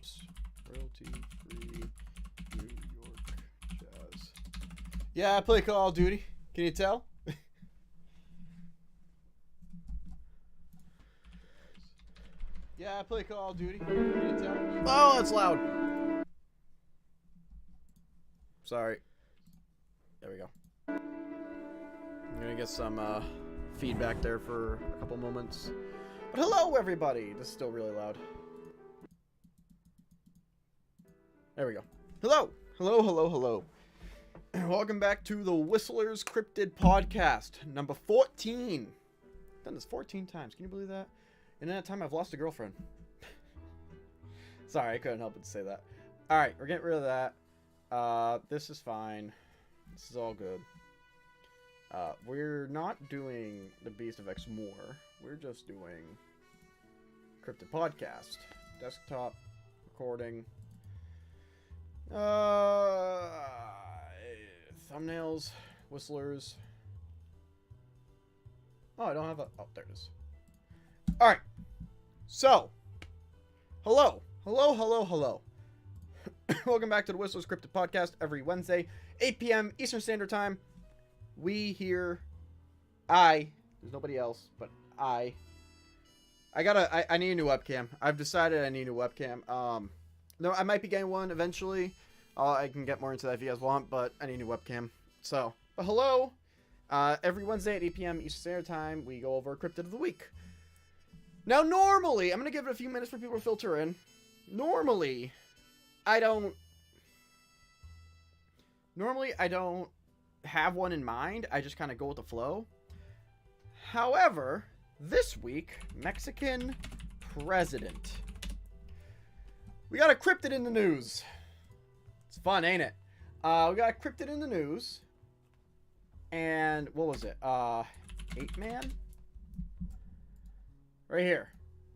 Oops. Royalty-free New York jazz. Yeah, I play Call of Duty. Can you tell? Yeah, I play Call of Duty. Can you tell? Oh, it's loud. Sorry. There we go. I'm gonna get some feedback there for a couple moments. But hello, everybody. This is still really loud. There we go. Hello. Hello, hello, hello. Welcome back to the Whistler's Cryptid podcast, number 14. I've done this 14 times. Can you believe that? And in that time, I've lost a girlfriend. Sorry, I couldn't help but say that. Alright, we're getting rid of that. This is fine. This is all good. We're not doing the Beast of X more. We're just doing Cryptid podcast. Desktop recording. Thumbnails. Whistlers. Oh, I don't have a... Oh, there it is. Alright. So. Hello. Hello, hello, hello. Welcome back to the Whistler's Cryptid podcast every Wednesday, 8 p.m. Eastern Standard Time. There's nobody else, but I need a new webcam. I've decided I need a new webcam. No, I might be getting one eventually. I can get more into that if you guys want, but I need a new webcam. So, but hello. Every Wednesday at 8 p.m. Eastern Standard Time, we go over Cryptid of the Week. Now, normally, I'm going to give it a few minutes for people to filter in. Normally, I don't have one in mind. I just kind of go with the flow. However, this week, Mexican president. We got a cryptid in the news. It's fun, ain't it? We got a cryptid in the news. And what was it? 8-man? Right here.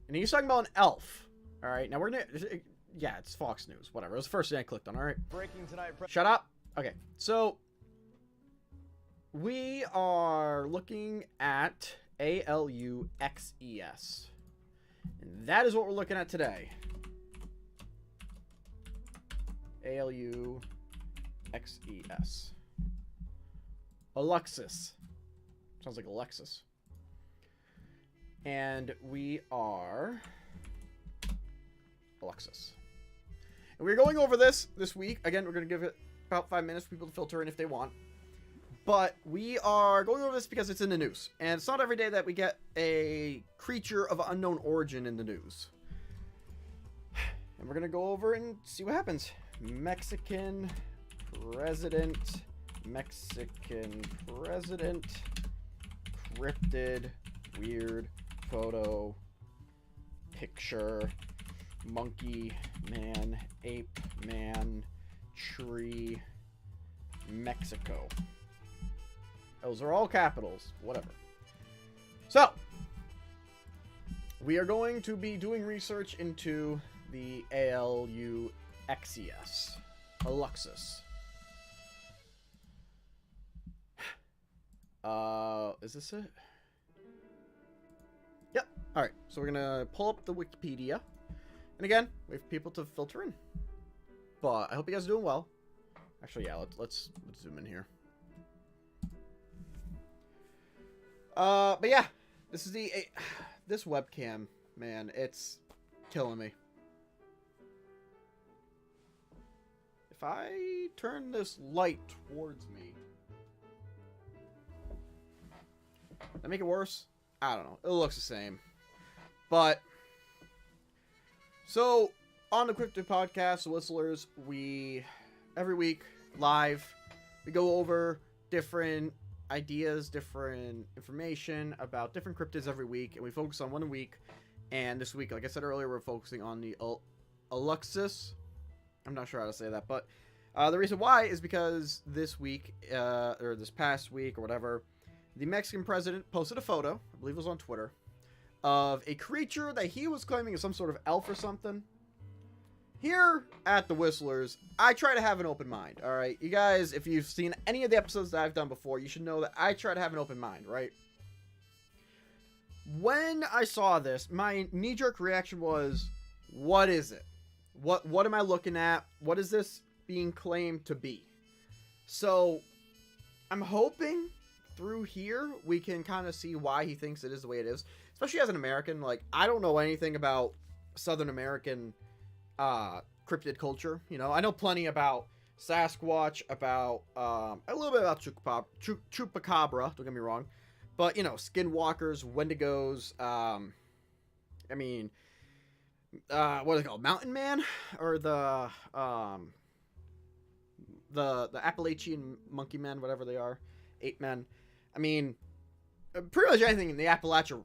And he's talking about an elf. Alright, now we're gonna... Yeah, it's Fox News. Whatever. It was the first thing I clicked on, alright? Breaking tonight. Shut up. Okay, so... we are looking at Aluxes. And that is what we're looking at today. Aluxes. Aluxes. Sounds like Alexis. And we are Aluxes. And we're going over this week. Again, we're going to give it about 5 minutes for people to filter in if they want. But we are going over this because it's in the news. And it's not every day that we get a creature of unknown origin in the news. And we're going to go over and see what happens. Mexican president. Cryptid. Weird. Photo. Picture. Monkey. Man. Ape. Man. Tree. Mexico. Those are all capitals. Whatever. So, we are going to be doing research into the Aluxes. Aluxes. Is this it? Yep. Alright, so we're gonna pull up the Wikipedia. And again, wait for people to filter in. But I hope you guys are doing well. Actually, yeah, let's zoom in here. But yeah, this is this webcam, man, it's killing me. If I turn this light towards me, that make it worse? I don't know. It looks the same. But so on the Cryptid podcast, the Whistlers, we every week live we go over different ideas, different information about different cryptids every week, and we focus on one a week. And this week, like I said earlier, we're focusing on the Aluxes. I'm not sure how to say that, but the reason why is because this week, or this past week, or whatever, the Mexican president posted a photo, I believe it was on Twitter, of a creature that he was claiming is some sort of elf or something. Here at the Whistlers, I try to have an open mind, alright? You guys, if you've seen any of the episodes that I've done before, you should know that I try to have an open mind, right? When I saw this, my knee-jerk reaction was, what is it? What am I looking at? What is this being claimed to be? So I'm hoping through here we can kind of see why he thinks it is the way it is, especially as an American. Like, I don't know anything about Southern American cryptid culture. You know, I know plenty about Sasquatch, about a little bit about Chupacabra, don't get me wrong, but you know, skinwalkers, wendigos, I mean, what are they called, Mountain Man, or the Appalachian Monkey Men, whatever they are, Ape Men. I mean, pretty much anything in the Appalachia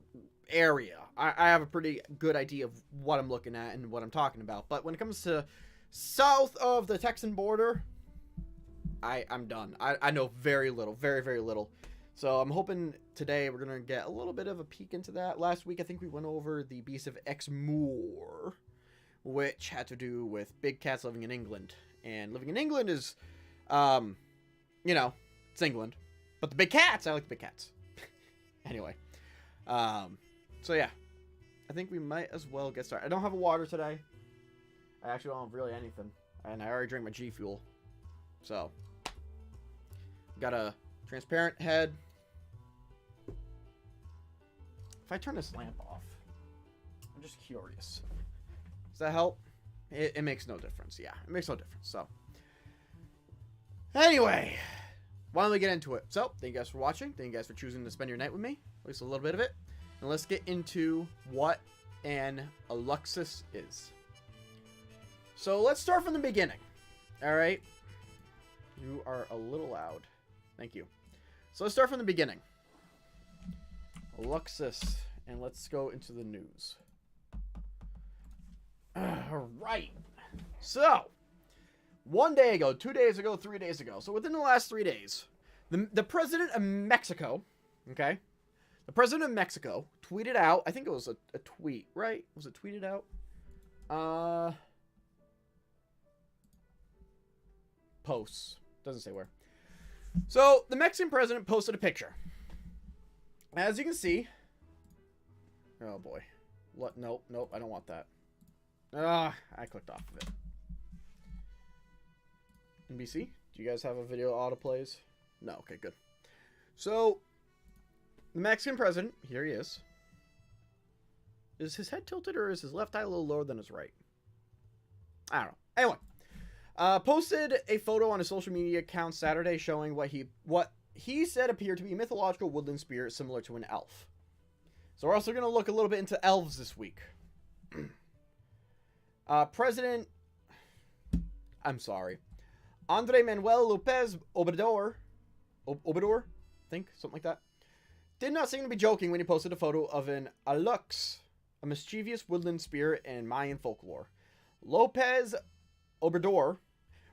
area, I have a pretty good idea of what I'm looking at and what I'm talking about. But when it comes to south of the Texan border, I'm done. I know very little, very, very little. So I'm hoping today we're going to get a little bit of a peek into that. Last week, I think we went over the Beast of Exmoor, which had to do with big cats living in England. And living in England is, you know, it's England. But the big cats, I like the big cats. Anyway, so yeah, I think we might as well get started. I don't have a water today. I actually don't have really anything. And I already drank my G Fuel. So, got a transparent head. If I turn this lamp off, I'm just curious. Does that help? It makes no difference. Yeah, it makes no difference. So, anyway, why don't we get into it? So, thank you guys for watching. Thank you guys for choosing to spend your night with me. At least a little bit of it. And let's get into what an Aluxe is. So, let's start from the beginning. Alright? You are a little loud. Thank you. So, let's start from the beginning. Aluxe. And let's go into the news. Alright. So, 1 day ago, 2 days ago, 3 days ago. So, within the last 3 days, the president of Mexico, okay? The president of Mexico tweeted out, I think it was a tweet, right? Was it tweeted out? Posts. Doesn't say where. So, the Mexican president posted a picture. As you can see. Oh, boy. What? Nope, nope, I don't want that. I clicked off of it. NBC? Do you guys have a video autoplays? No, okay, good. So, the Mexican president, here he is. Is his head tilted or is his left eye a little lower than his right? I don't know. Anyway, posted a photo on his social media account Saturday showing what he said appeared to be a mythological woodland spirit similar to an elf. So we're also going to look a little bit into elves this week. Andre Manuel Lopez Obrador, I think, something like that, did not seem to be joking when he posted a photo of an Aluxe, a mischievous woodland spirit in Mayan folklore. Lopez Obrador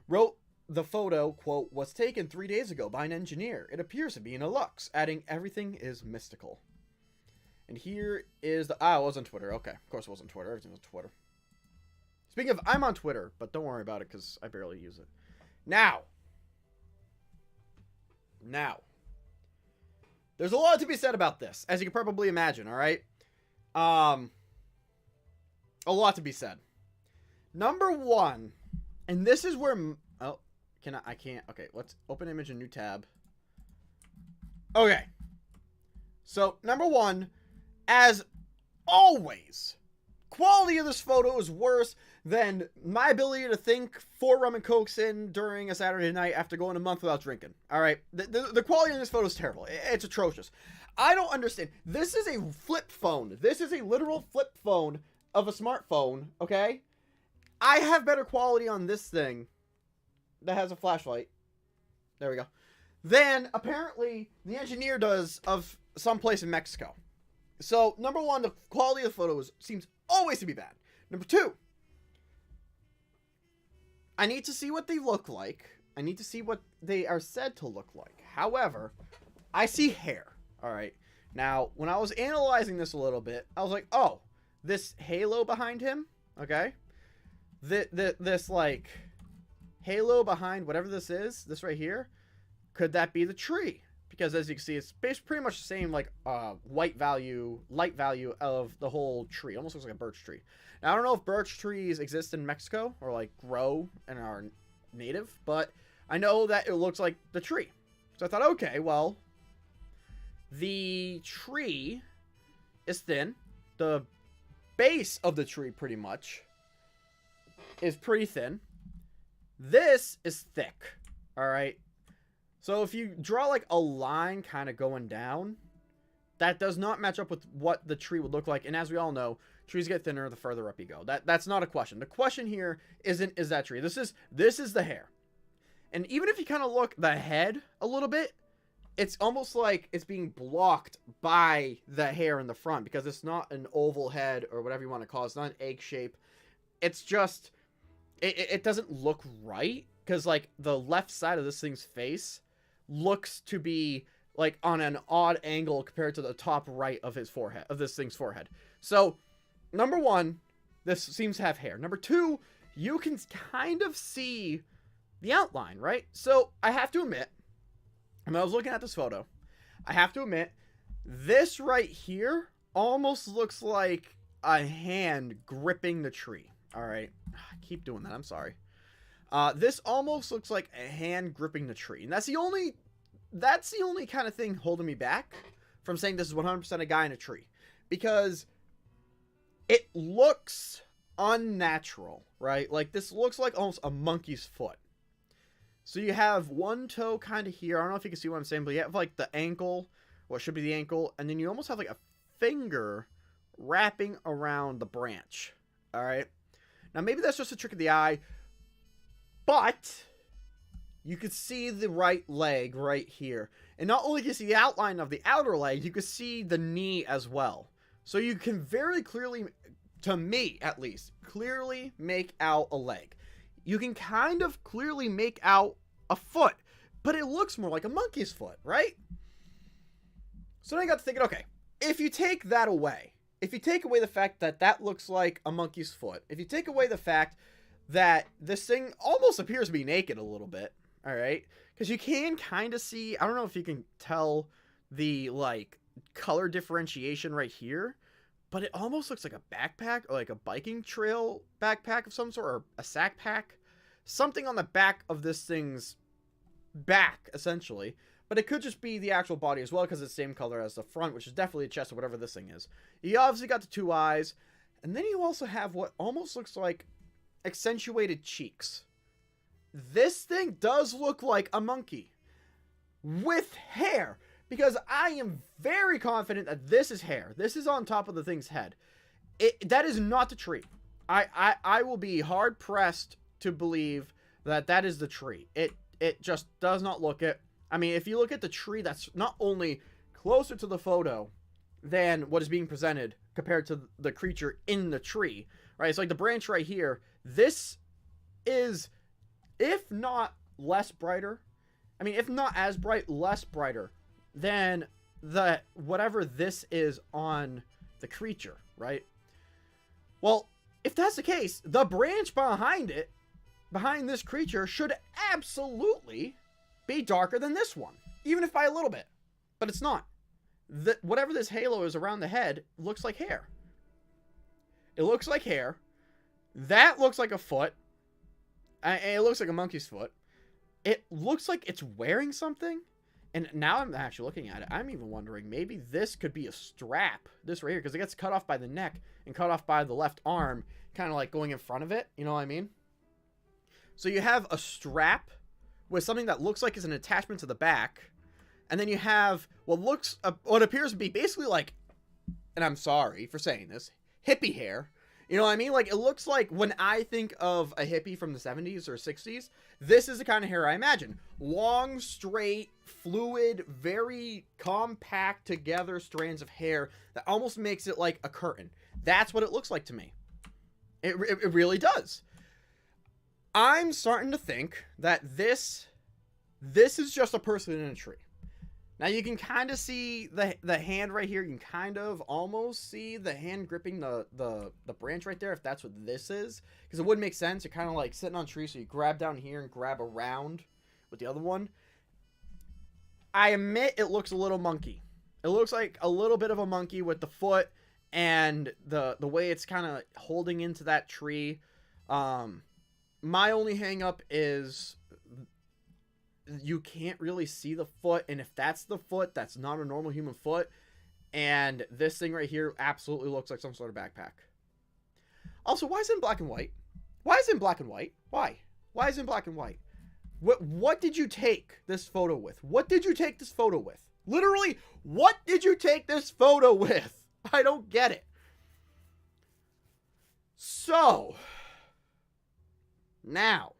wrote the photo, quote, was taken 3 days ago by an engineer. It appears to be an Aluxe, adding everything is mystical. And here is the... it was on Twitter. Okay, of course it was on Twitter. Everything was on Twitter. Speaking of, I'm on Twitter, but don't worry about it because I barely use it. Now, there's a lot to be said about this, as you can probably imagine, all right? A lot to be said. Number one, and this is where... Oh, I can't... Okay, let's open image, a new tab. Okay. So, number one, as always, quality of this photo is worse than my ability to think 4 rum and cokes in during a Saturday night after going a month without drinking. All right, the quality of this photo is terrible. It's atrocious. I don't understand. This is a flip phone. This is a literal flip phone of a smartphone. Okay, I have better quality on this thing that has a flashlight. There we go. Than apparently the engineer does of some place in Mexico. So number one, the quality of the photos seems always to be bad. Number two, I need to see what they look like. I need to see what they are said to look like. However, I see hair. All right. Now, when I was analyzing this a little bit, I was like, oh, this halo behind him, okay? This like halo behind whatever this is, this right here, could that be the tree? because as you can see, it's pretty much the same like light value of the whole tree. Almost looks like a birch tree. Now I don't know if birch trees exist in Mexico or like grow and are native, but I know that it looks like the tree. So I thought, okay, well, the tree is thin. The base of the tree pretty much is pretty thin. This is thick. All right. So if you draw like a line kind of going down, that does not match up with what the tree would look like. And as we all know, trees get thinner the further up you go. That's not a question. The question here is that tree. This is the hair. And even if you kind of look the head a little bit, it's almost like it's being blocked by the hair in the front, because it's not an oval head or whatever you want to call it. It's not an egg shape. It's just, it doesn't look right, because like the left side of this thing's face looks to be like on an odd angle compared to the top right of his forehead, of this thing's forehead. So number one, this seems to have hair. Number two, you can kind of see the outline, right? So I have to admit, when I was looking at this photo, I have to admit, this right here almost looks like a hand gripping the tree. All right. I keep doing that. I'm sorry. This almost looks like a hand gripping the tree. And that's the only kind of thing holding me back from saying this is 100% a guy in a tree, because it looks unnatural, right? Like this looks like almost a monkey's foot. So you have one toe kind of here. I don't know if you can see what I'm saying, but you have like the ankle, what should be the ankle, and then you almost have like a finger wrapping around the branch. All right. Now maybe that's just a trick of the eye, but you could see the right leg right here. And not only can you see the outline of the outer leg, you can see the knee as well. So you can very clearly, to me at least, clearly make out a leg. You can kind of clearly make out a foot, but it looks more like a monkey's foot, right? So then I got to thinking, okay, if you take that away, if you take away the fact that that looks like a monkey's foot, if you take away the fact that this thing almost appears to be naked a little bit, all right? Because you can kind of see, I don't know if you can tell the like color differentiation right here, but it almost looks like a backpack, or like a biking trail backpack of some sort, or a sack pack. Something on the back of this thing's back, essentially. But it could just be the actual body as well, because it's the same color as the front, which is definitely a chest or whatever this thing is. You obviously got the two eyes, and then you also have what almost looks like accentuated cheeks. This thing does look like a monkey with hair, because I am very confident that this is hair. This is on top of the thing's head. That is not the tree. I will be hard pressed to believe that that is the tree. It just does not look it. I mean, if you look at the tree, that's not only closer to the photo than what is being presented compared to the creature in the tree, right? It's like the branch right here. This is, if not less brighter, I mean, if not as bright, less brighter than the whatever this is on the creature, right? Well, if that's the case, the branch behind it, behind this creature, should absolutely be darker than this one, even if by a little bit. But it's not. Whatever this halo is around the head looks like hair. It looks like hair. That looks like a foot. It looks like a monkey's foot. It looks like it's wearing something. And now I'm actually looking at it. I'm even wondering, maybe this could be a strap. This right here, because it gets cut off by the neck and cut off by the left arm, kind of like going in front of it. You know what I mean? So you have a strap with something that looks like is an attachment to the back. And then you have what appears to be basically like, and I'm sorry for saying this, hippie hair. You know what I mean? Like, it looks like, when I think of a hippie from the 70s or 60s, this is the kind of hair I imagine. Long, straight, fluid, very compact together strands of hair that almost makes it like a curtain. That's what it looks like to me. It really does. I'm starting to think that this is just a person in a tree. Now you can kind of see the hand right here. You can kind of almost see the hand gripping the branch right there, if that's what this is. Because it would make sense. You're kind of like sitting on a tree, so you grab down here and grab around with the other one. I admit it looks a little monkey. It looks like a little bit of a monkey with the foot and the way it's kind of holding into that tree. My only hang up is you can't really see the foot, and if that's the foot, that's not a normal human foot. And this thing right here absolutely looks like some sort of backpack. Also, why is it in black and white? Why is it in black and white? Why? Why is it in black and white? What did you take this photo with? What did you take this photo with? Literally, what did you take this photo with? I don't get it. So, now,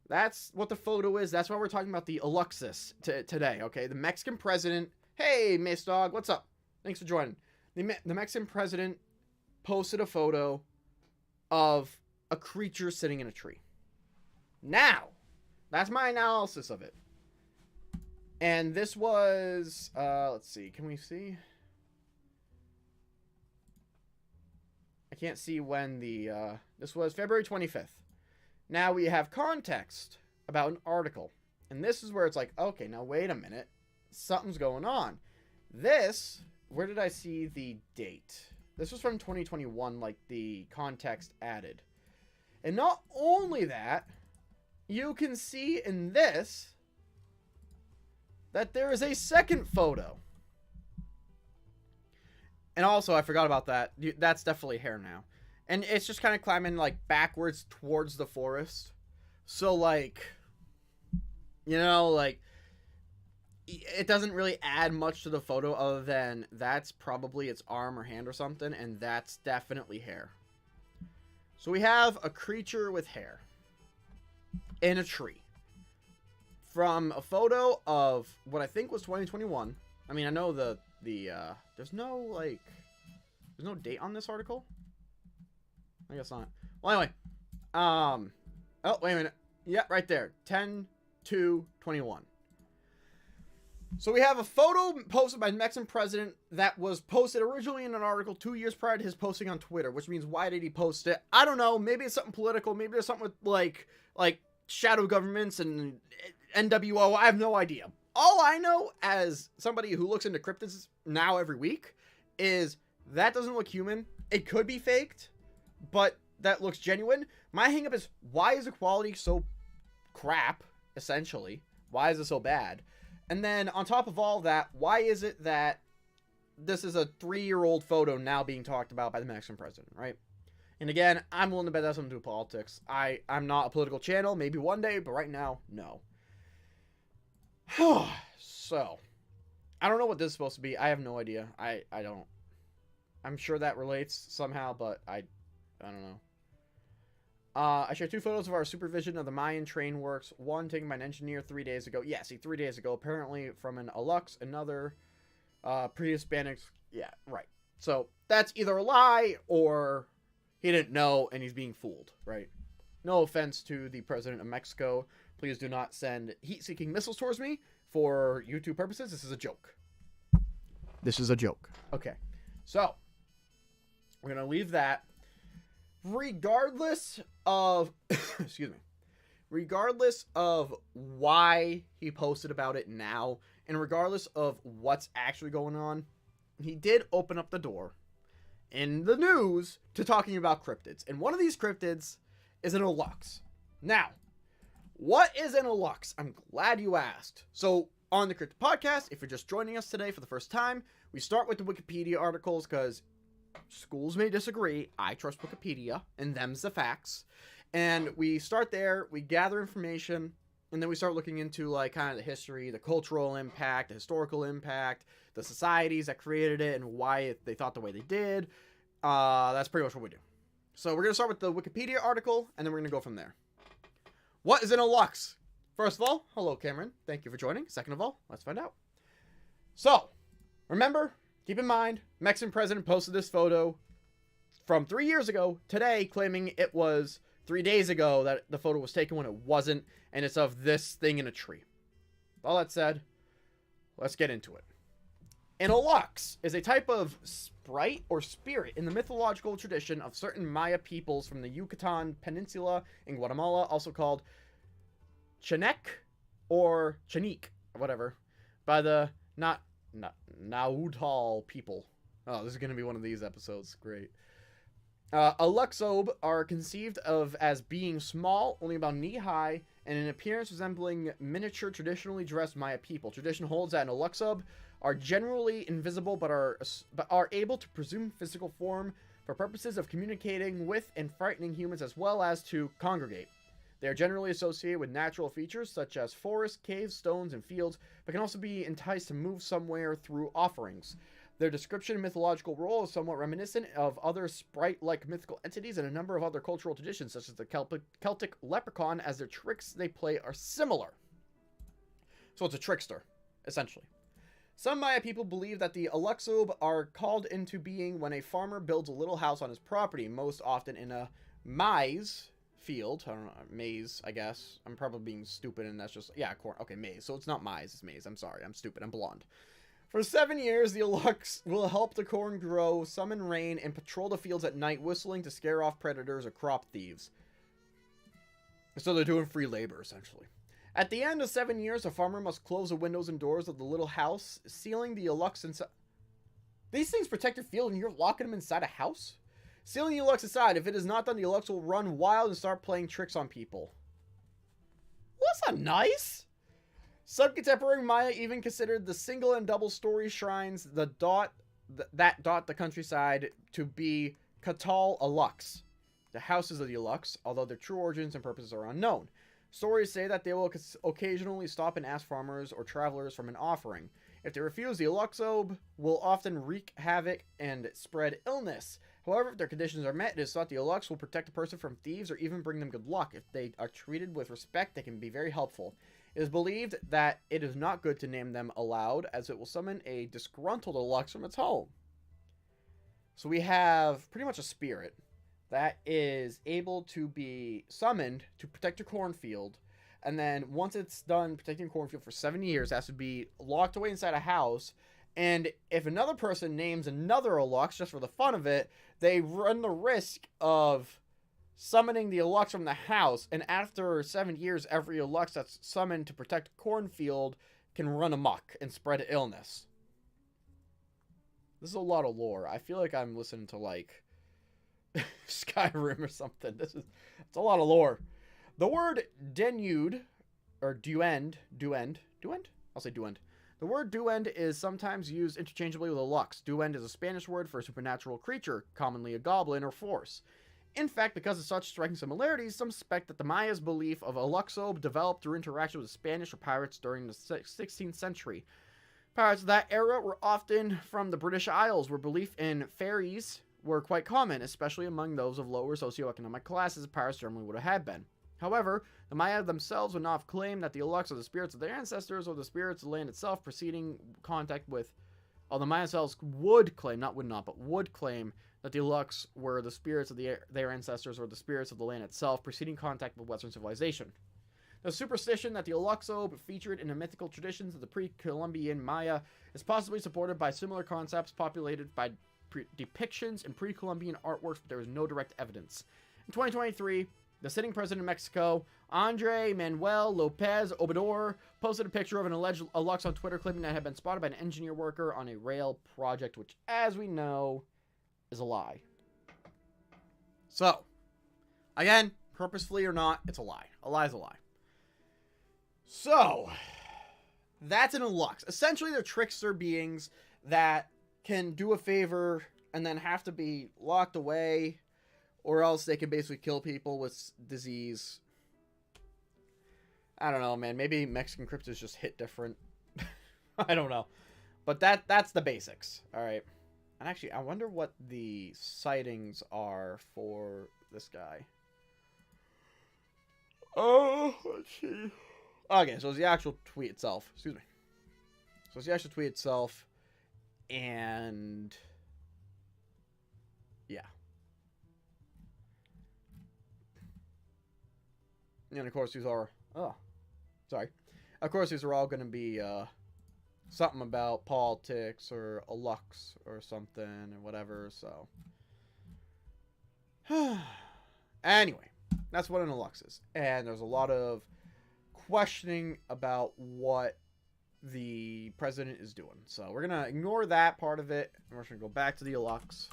that's what the photo is. That's why we're talking about the Aluxe today, okay? The Mexican president. Hey, Mace Dog, what's up? Thanks for joining. The Mexican president posted a photo of a creature sitting in a tree. Now, that's my analysis of it. And this was, let's see, can we see? I can't see when this was February 25th. Now we have context about an article. And this is where it's like, okay, now wait a minute. Something's going on. This, where did I see the date? This was from 2021, like the context added. And not only that, you can see in this that there is a second photo. And also, I forgot about that. That's definitely hair now. And it's just kind of climbing, like, backwards towards the forest. So, like, you know, like, it doesn't really add much to the photo other than that's probably its arm or hand or something. And that's definitely hair. So we have a creature with hair in a tree. From a photo of what I think was 2021. I mean, I know there's no date on this article. I guess not. Well, anyway. Oh, wait a minute. Yeah, right there. 10/2/21. So we have a photo posted by the Mexican president that was posted originally in an article 2 years prior to his posting on Twitter, which means why did he post it? I don't know. Maybe it's something political. Maybe there's something with like shadow governments and NWO. I have no idea. All I know as somebody who looks into cryptids now every week is that doesn't look human. It could be faked, but that looks genuine. My hang up is, why is the quality so crap, essentially? Why is it so bad? And then on top of all that, why is it that this is a 3-year-old photo now being talked about by the Mexican president, right? And again, I'm willing to bet that's something to do with politics. I'm not a political channel, maybe one day, but right now, no. So, I don't know what this is supposed to be. I have no idea. I don't. I'm sure that relates somehow, but I don't know. I shared 2 photos of our supervision of the Mayan train works. One taken by an engineer 3 days ago. Yeah, see, 3 days ago. Apparently from an Aluxe, another pre-Hispanics. Yeah, right. So that's either a lie or he didn't know and he's being fooled, right? No offense to the president of Mexico. Please do not send heat-seeking missiles towards me for YouTube purposes. This is a joke. This is a joke. Okay. So, we're going to leave that. Regardless of, excuse me, regardless of why he posted about it now, and regardless of what's actually going on, he did open up the door in the news to talking about cryptids. And one of these cryptids is an Aluxe. Now, what is an Aluxe? I'm glad you asked. So, on the CRYPTID podcast, if you're just joining us today for the first time, we start with the Wikipedia articles because schools may disagree. I trust Wikipedia, and them's the facts. And we start there, we gather information, and then we start looking into like kind of the history, the cultural impact, the historical impact, the societies that created it, and why they thought the way they did. That's pretty much what we do. So we're going to start with the Wikipedia article, and then we're going to go from there. What is an Aluxe? First of all, hello Cameron. Thank you for joining. Second of all, let's find out. So, remember, keep in mind, Mexican president posted this photo from 3 years ago today, claiming it was 3 days ago that the photo was taken when it wasn't, and it's of this thing in a tree. With all that said, let's get into it. An Aluxe is a type of sprite or spirit in the mythological tradition of certain Maya peoples from the Yucatan Peninsula in Guatemala, also called Chanek or Chanique. whatever, by the Nautal people. Oh, this is going to be one of these episodes. Great. Aluxobe are conceived of as being small, only about knee-high, and in appearance resembling miniature, traditionally dressed Maya people. Tradition holds that an Aluxobe are generally invisible, but are able to presume physical form for purposes of communicating with and frightening humans, as well as to congregate. They are generally associated with natural features such as forests, caves, stones, and fields, but can also be enticed to move somewhere through offerings. Their description and mythological role is somewhat reminiscent of other sprite-like mythical entities and a number of other cultural traditions, such as the Celtic leprechaun, as their tricks they play are similar. So it's a trickster, essentially. Some Maya people believe that the Aluxobe are called into being when a farmer builds a little house on his property, most often in a maize field. I don't know, maize, I guess. I'm probably being stupid, and that's just, yeah, corn. Okay, maize. So it's not maize, it's maize. I'm sorry, I'm stupid, I'm blonde. For 7 years, the Aluxe will help the corn grow, summon rain, and patrol the fields at night, whistling to scare off predators or crop thieves. So they're doing free labor, essentially. At the end of 7 years, a farmer must close the windows and doors of the little house, sealing the Aluxe inside. These things protect your field, and you're locking them inside a house? Sealing the Aluxe inside. If it is not done, the Aluxe will run wild and start playing tricks on people. Well, that's not nice. Some contemporary Maya even considered the single and double story shrines that dot the countryside to be Katal Aluxe, the houses of the Aluxe, although their true origins and purposes are unknown. Stories say that they will occasionally stop and ask farmers or travelers for an offering. If they refuse, the Aluxobe will often wreak havoc and spread illness. However, if their conditions are met, it is thought the Aluxe will protect a person from thieves or even bring them good luck. If they are treated with respect, they can be very helpful. It is believed that it is not good to name them aloud, as it will summon a disgruntled Aluxe from its home. So we have pretty much a spirit that is able to be summoned to protect your cornfield, and then once it's done protecting your cornfield for 7 years, it has to be locked away inside a house. And if another person names another Aluxe just for the fun of it, they run the risk of summoning the Aluxe from the house, and after 7 years, every Aluxe that's summoned to protect a cornfield can run amok and spread illness. This is a lot of lore. I feel like I'm listening to, like, Skyrim or something. It's a lot of lore. The word denude, or duend? I'll say duend. The word duend is sometimes used interchangeably with Aluxe. Duend is a Spanish word for a supernatural creature, commonly a goblin or force. In fact, because of such striking similarities, some suspect that the Maya's belief of Aluxobe developed through interaction with Spanish or pirates during the 16th century. Pirates of that era were often from the British Isles, where belief in fairies were quite common, especially among those of lower socioeconomic classes pirates generally would have been. However, the Maya themselves would not have claimed that the Aluxe are the spirits of their ancestors or the spirits of the land itself preceding contact with... the Maya themselves would claim, not would not, but would claim that the Aluxe were the spirits of their ancestors or the spirits of the land itself preceding contact with Western civilization. The superstition that the Aluxobe featured in the mythical traditions of the pre-Columbian Maya is possibly supported by similar concepts populated by depictions in pre-Columbian artworks, but there is no direct evidence. In 2023, the sitting president of Mexico, Andre Manuel Lopez Obrador, posted a picture of an alleged Aluxe on Twitter, claiming that it had been spotted by an engineer worker on a rail project, which, as we know, is a lie. So, again, purposefully or not, it's a lie. A lie is a lie. So, that's an Aluxe. Essentially, they're trickster beings that can do a favor and then have to be locked away, or else they can basically kill people with disease. I don't know, man. Maybe Mexican cryptids just hit different. I don't know. But that's the basics. Alright. And actually, I wonder what the sightings are for this guy. Oh, let's see. Okay, so it's the actual tweet itself. Excuse me. So it's the actual tweet itself. And... yeah. And of course, these are... oh. Sorry. Of course, these are all going to be... something about politics or Aluxe or something and whatever, so... anyway, that's what an Aluxe is. And there's a lot of questioning about what the president is doing. So we're going to ignore that part of it. And we're just going to go back to the Aluxe.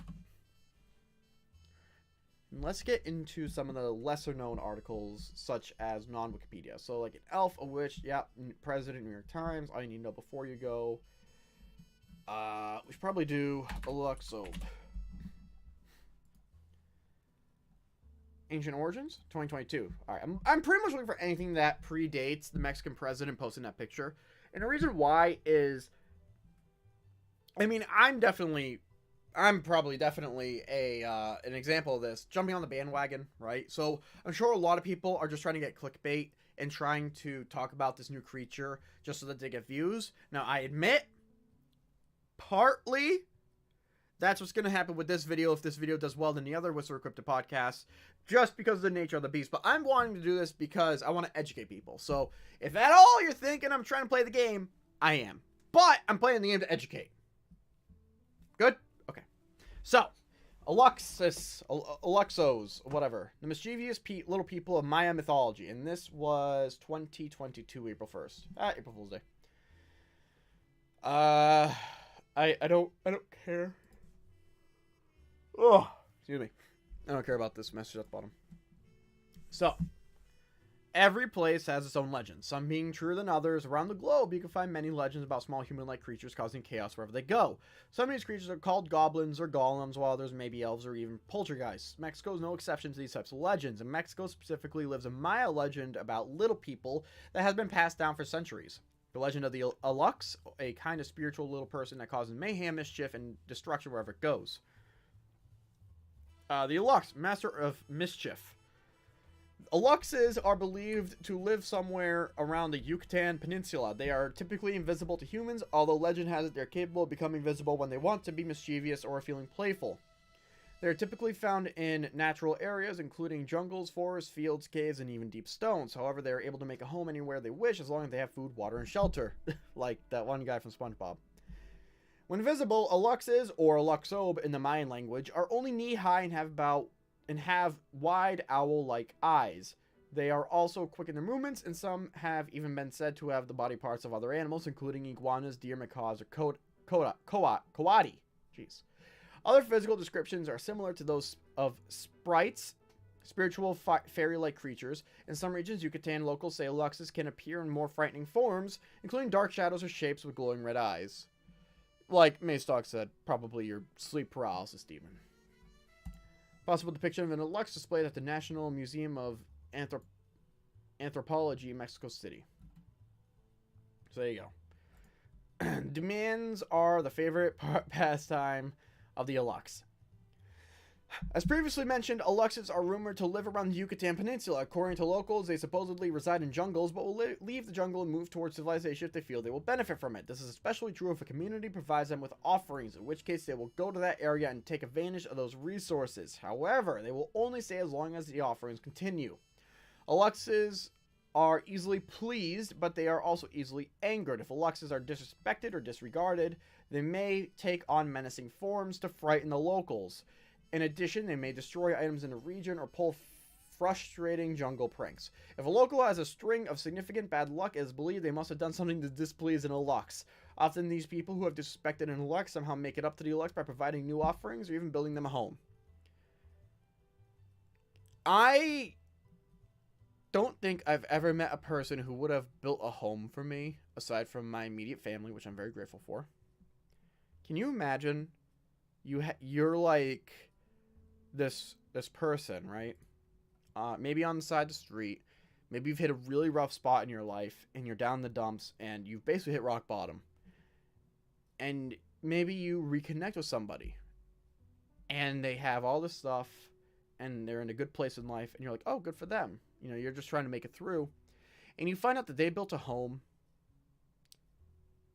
And let's get into some of the lesser known articles, such as non-Wikipedia. So like an elf, a witch, yeah, president, New York Times. All you need to know before you go. We should probably do Aluxe. Ancient Origins, 2022. All right, I'm pretty much looking for anything that predates the Mexican president posting that picture. And the reason why is, I mean, I'm probably definitely an example of this, jumping on the bandwagon, right? So I'm sure a lot of people are just trying to get clickbait and trying to talk about this new creature just so that they get views. Now, I admit, partly, that's what's going to happen with this video if this video does well than the other Whistler Cryptid podcasts, just because of the nature of the beast. But I'm wanting to do this because I want to educate people. So if at all you're thinking I'm trying to play the game, I am. But I'm playing the game to educate. Good? Okay. So, Aluxos, whatever. The mischievous little people of Maya mythology. And this was 2022, April 1st. April Fool's Day. I don't care. Oh, excuse me. I don't care about this message at the bottom. So, every place has its own legends, some being truer than others. Around the globe, you can find many legends about small human-like creatures causing chaos wherever they go. Some of these creatures are called goblins or golems, while others may be elves or even poltergeists. Mexico is no exception to these types of legends. In Mexico specifically lives a Maya legend about little people that has been passed down for centuries. The legend of the Aluxe, a kind of spiritual little person that causes mayhem, mischief, and destruction wherever it goes. The Aluxe, master of mischief. Aluxes are believed to live somewhere around the Yucatan Peninsula. They are typically invisible to humans, although legend has it they're capable of becoming visible when they want to be mischievous or feeling playful. They are typically found in natural areas, including jungles, forests, fields, caves, and even deep stones. However, they are able to make a home anywhere they wish as long as they have food, water, and shelter. Like that one guy from SpongeBob. When visible, Aluxes, or Aluxob in the Mayan language, are only knee-high and have wide owl-like eyes. They are also quick in their movements, and some have even been said to have the body parts of other animals, including iguanas, deer, macaws, or coati. Jeez. Other physical descriptions are similar to those of sprites, spiritual fairy-like creatures. In some regions, Yucatan locals say Aluxes can appear in more frightening forms, including dark shadows or shapes with glowing red eyes. Like Maystock said, probably your sleep paralysis demon. Possible depiction of an Aluxe displayed at the National Museum of Anthropology in Mexico City. So there you go. Demands are the favorite pastime of the Aluxe. As previously mentioned, Aluxes are rumored to live around the Yucatan Peninsula. According to locals, they supposedly reside in jungles, but will leave the jungle and move towards civilization if they feel they will benefit from it. This is especially true if a community provides them with offerings, in which case they will go to that area and take advantage of those resources. However, they will only stay as long as the offerings continue. Aluxes are easily pleased, but they are also easily angered. If Aluxes are disrespected or disregarded, they may take on menacing forms to frighten the locals. In addition, they may destroy items in a region or pull frustrating jungle pranks. If a local has a string of significant bad luck, it is believed they must have done something to displease an Aluxe. Often these people who have disrespected an Aluxe somehow make it up to the Aluxe by providing new offerings or even building them a home. I don't think I've ever met a person who would have built a home for me, aside from my immediate family, which I'm very grateful for. Can you imagine you're like this person, right? Maybe on the side of the street, maybe you've hit a really rough spot in your life and you're down in the dumps and you've basically hit rock bottom. And maybe you reconnect with somebody and they have all this stuff and they're in a good place in life and you're like, oh, good for them. You know, you're just trying to make it through. And you find out that they built a home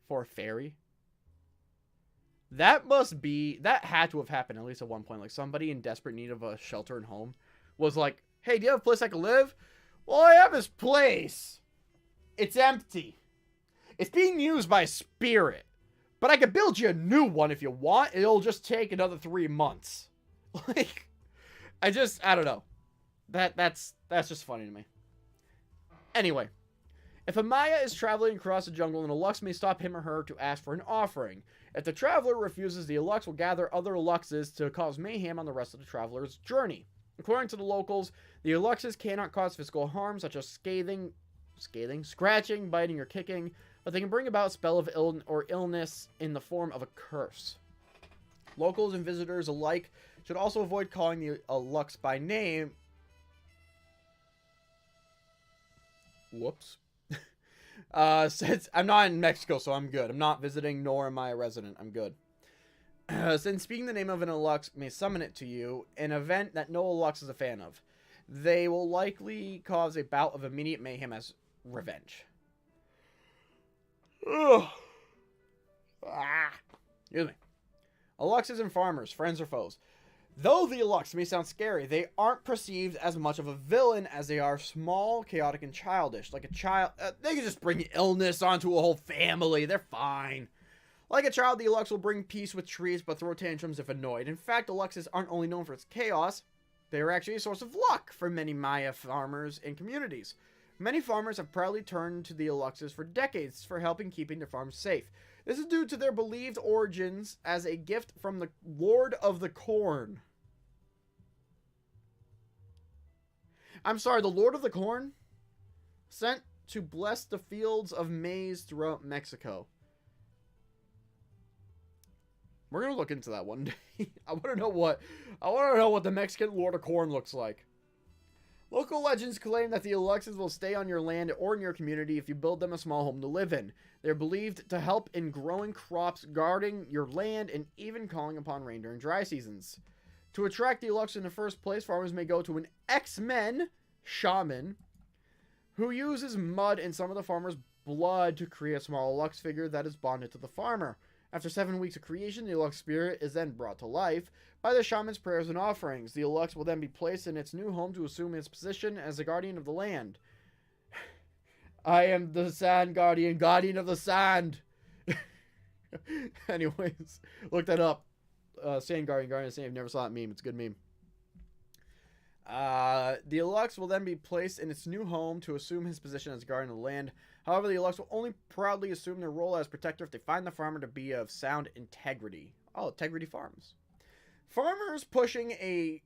for a fairy. That had to have happened at least at one point. Like somebody in desperate need of a shelter and home was like, hey, do you have a place I can live? Well, I have this place. It's empty. It's being used by a spirit. But I could build you a new one if you want. It'll just take another 3 months. Like, I don't know. That's just funny to me. Anyway, If a Maya is traveling across the jungle, an Aluxe may stop him or her to ask for an offering. If the traveler refuses, the Aluxe will gather other Aluxes to cause mayhem on the rest of the traveler's journey. According to the locals, the Aluxes cannot cause physical harm such as scathing, scratching, biting, or kicking, but they can bring about a spell of illness in the form of a curse. Locals and visitors alike should also avoid calling the Aluxe by name. Whoops. Since I'm not in Mexico, so I'm good. I'm not visiting, nor am I a resident. I'm good. Since speaking the name of an Aluxe may summon it to you, an event that no Aluxe is a fan of. They will likely cause a bout of immediate mayhem as revenge. Ugh. Excuse me. Aluxes and farmers, friends or foes. Though the Aluxe may sound scary, they aren't perceived as much of a villain as they are small, chaotic, and childish. Like a child, they can just bring illness onto a whole family. They're fine. Like a child, the Aluxe will bring peace with trees, but throw tantrums if annoyed. In fact, Aluxes aren't only known for its chaos, they are actually a source of luck for many Maya farmers and communities. Many farmers have proudly turned to the Aluxes for decades for helping keeping their farms safe. This is due to their believed origins as a gift from the Lord of the Corn. I'm sorry, the Lord of the Corn? Sent to bless the fields of maize throughout Mexico. We're going to look into that one day. I want to know what the Mexican Lord of Corn looks like. Local legends claim that the Aluxes will stay on your land or in your community if you build them a small home to live in. They're believed to help in growing crops, guarding your land, and even calling upon rain during dry seasons. To attract the Aluxe in the first place, farmers may go to an X-Men shaman who uses mud and some of the farmer's blood to create a small Aluxe figure that is bonded to the farmer. After 7 weeks of creation, the Aluxe spirit is then brought to life by the shaman's prayers and offerings. The Aluxe will then be placed in its new home to assume its position as the guardian of the land. I am the sand guardian, guardian of the sand. Anyways, look that up. Sand guardian, guardian of the sand. Never saw that meme. It's a good meme. The Aluxe will then be placed in its new home to assume his position as guardian of the land. However, the Aluxe will only proudly assume their role as protector if they find the farmer to be of sound integrity. Oh, Integrity Farms. Farmers purchasing a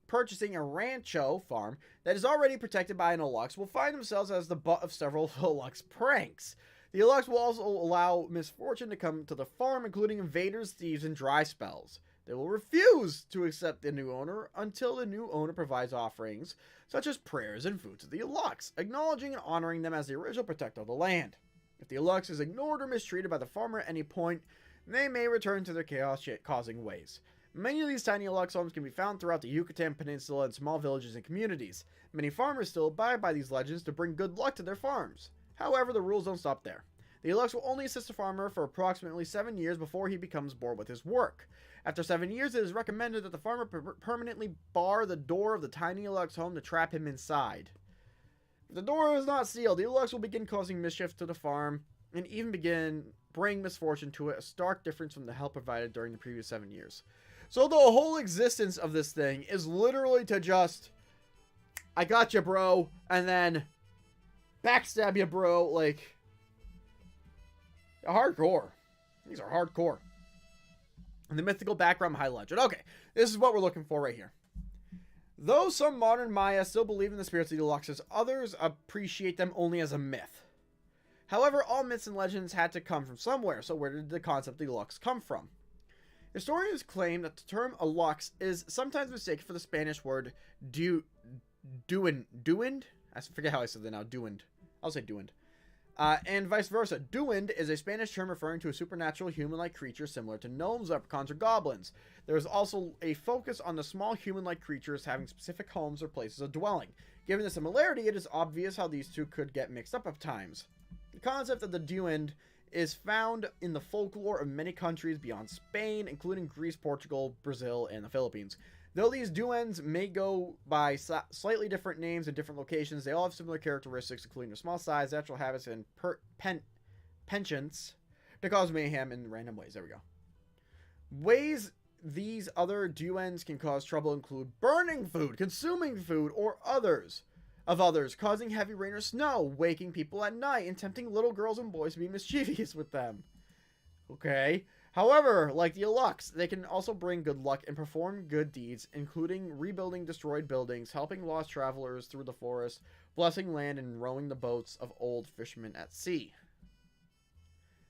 rancho farm that is already protected by an Aluxe will find themselves as the butt of several Aluxe pranks. The Aluxe will also allow misfortune to come to the farm, including invaders, thieves, and dry spells. They will refuse to accept the new owner until the new owner provides offerings, such as prayers and food to the Aluxe, acknowledging and honoring them as the original protector of the land. If the Aluxe is ignored or mistreated by the farmer at any point, they may return to their chaos-causing ways. Many of these tiny Aluxe homes can be found throughout the Yucatan Peninsula in small villages and communities. Many farmers still abide by these legends to bring good luck to their farms. However, the rules don't stop there. The Aluxe will only assist the farmer for approximately 7 years before he becomes bored with his work. After 7 years, it is recommended that the farmer permanently bar the door of the tiny Aluxe home to trap him inside. If the door is not sealed, the Aluxe will begin causing mischief to the farm and even begin bring misfortune to it, a stark difference from the help provided during the previous 7 years. So the whole existence of this thing is literally to just, I got you, bro, and then backstab you, bro, like, hardcore. These are hardcore. And the mythical background high legend. Okay, this is what we're looking for right here. Though some modern Maya still believe in the spirits of the Aluxes, others appreciate them only as a myth. However, all myths and legends had to come from somewhere, so where did the concept of the Aluxe come from? Historians claim that the term Aluxe is sometimes mistaken for the Spanish word duend. I forget how I said that now. Duend. I'll say duend. And vice versa. Duend is a Spanish term referring to a supernatural human-like creature similar to gnomes, leprechauns, or goblins. There is also a focus on the small human-like creatures having specific homes or places of dwelling. Given the similarity, it is obvious how these two could get mixed up at times. The concept of the duend is found in the folklore of many countries beyond Spain, including Greece, Portugal, Brazil, and the Philippines. Though these duends may go by slightly different names in different locations, they all have similar characteristics, including their small size, natural habits, and penchants to cause mayhem in random ways. There we go. Ways these other duends can cause trouble include burning food, consuming food, or others. of others, causing heavy rain or snow, waking people at night, and tempting little girls and boys to be mischievous with them. Okay. However, like the Aluxe, they can also bring good luck and perform good deeds, including rebuilding destroyed buildings, helping lost travelers through the forest, blessing land, and rowing the boats of old fishermen at sea.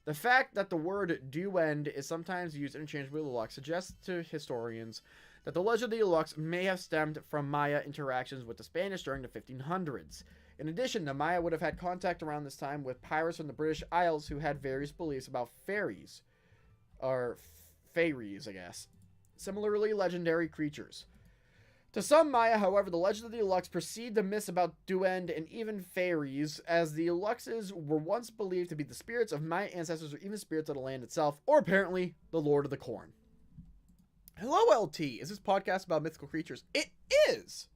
The fact that the word duende is sometimes used interchangeably with Aluxe suggests to historians that the legend of the Aluxe may have stemmed from Maya interactions with the Spanish during the 1500s. In addition, the Maya would have had contact around this time with pirates from the British Isles who had various beliefs about fairies. Or fairies, I guess. Similarly, legendary creatures. To some Maya, however, the legend of the Aluxe precede the myths about duende and even fairies, as the Aluxes were once believed to be the spirits of Maya ancestors or even spirits of the land itself, or apparently the Lord of the Corn. Hello, LT. Is this podcast about mythical creatures? It is!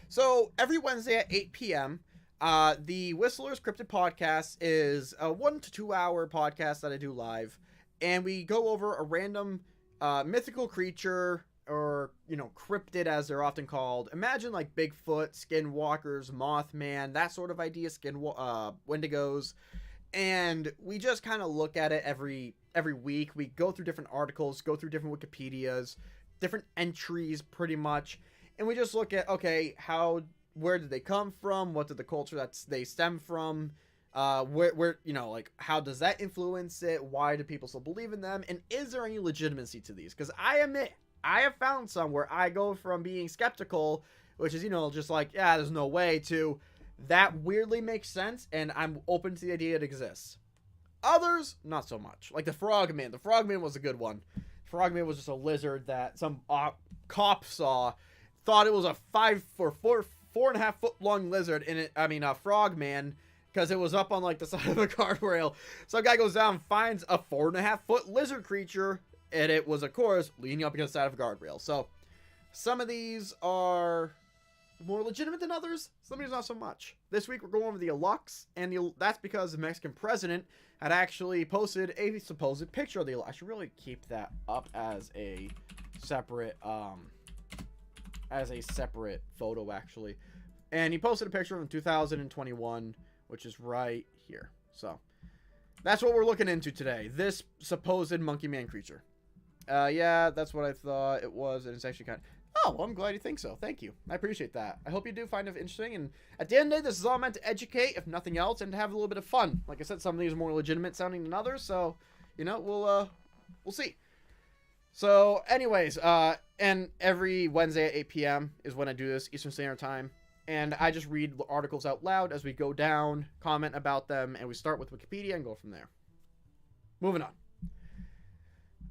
So, every Wednesday at 8 p.m., the Whistler's Cryptid Podcast is a 1 to 2 hour podcast that I do live. And we go over a random mythical creature, or, cryptid as they're often called. Imagine like Bigfoot, skinwalkers, Mothman, that sort of idea, Wendigos. And we just kind of look at it every week. We go through different articles, go through different Wikipedias, different entries pretty much. And we just look at, okay, where did they come from? What did the culture that they stem from? Where how does that influence it? Why do people still believe in them? And is there any legitimacy to these? Because I admit, I have found some where I go from being skeptical, which is, just like, yeah, there's no way, to that weirdly makes sense, and I'm open to the idea it exists. Others, not so much. Like the Frogman. The Frogman was a good one. Frogman was just a lizard that some cop saw, thought it was a 4.5 foot long lizard, Frogman, because it was up on like the side of a guardrail. Some guy goes down, finds a 4.5 foot lizard creature, and it was, of course, leaning up against the side of a guardrail. So some of these are more legitimate than others. Some of these not so much. This week we're going over the Aluxe, and that's because the Mexican president had actually posted a supposed picture of the Aluxe. I should really keep that up as a separate photo, actually. And he posted a picture in 2021. Which is right here. So, that's what we're looking into today. This supposed Monkey Man creature. Yeah, that's what I thought it was. And it's actually kind of... Oh, well, I'm glad you think so. Thank you. I appreciate that. I hope you do find it interesting. And at the end of the day, this is all meant to educate, if nothing else, and to have a little bit of fun. Like I said, some of these are more legitimate sounding than others. So, we'll see. So, anyways, and every Wednesday at 8 p.m. is when I do this, Eastern Standard Time. And I just read articles out loud as we go down, comment about them, and we start with Wikipedia and go from there. Moving on.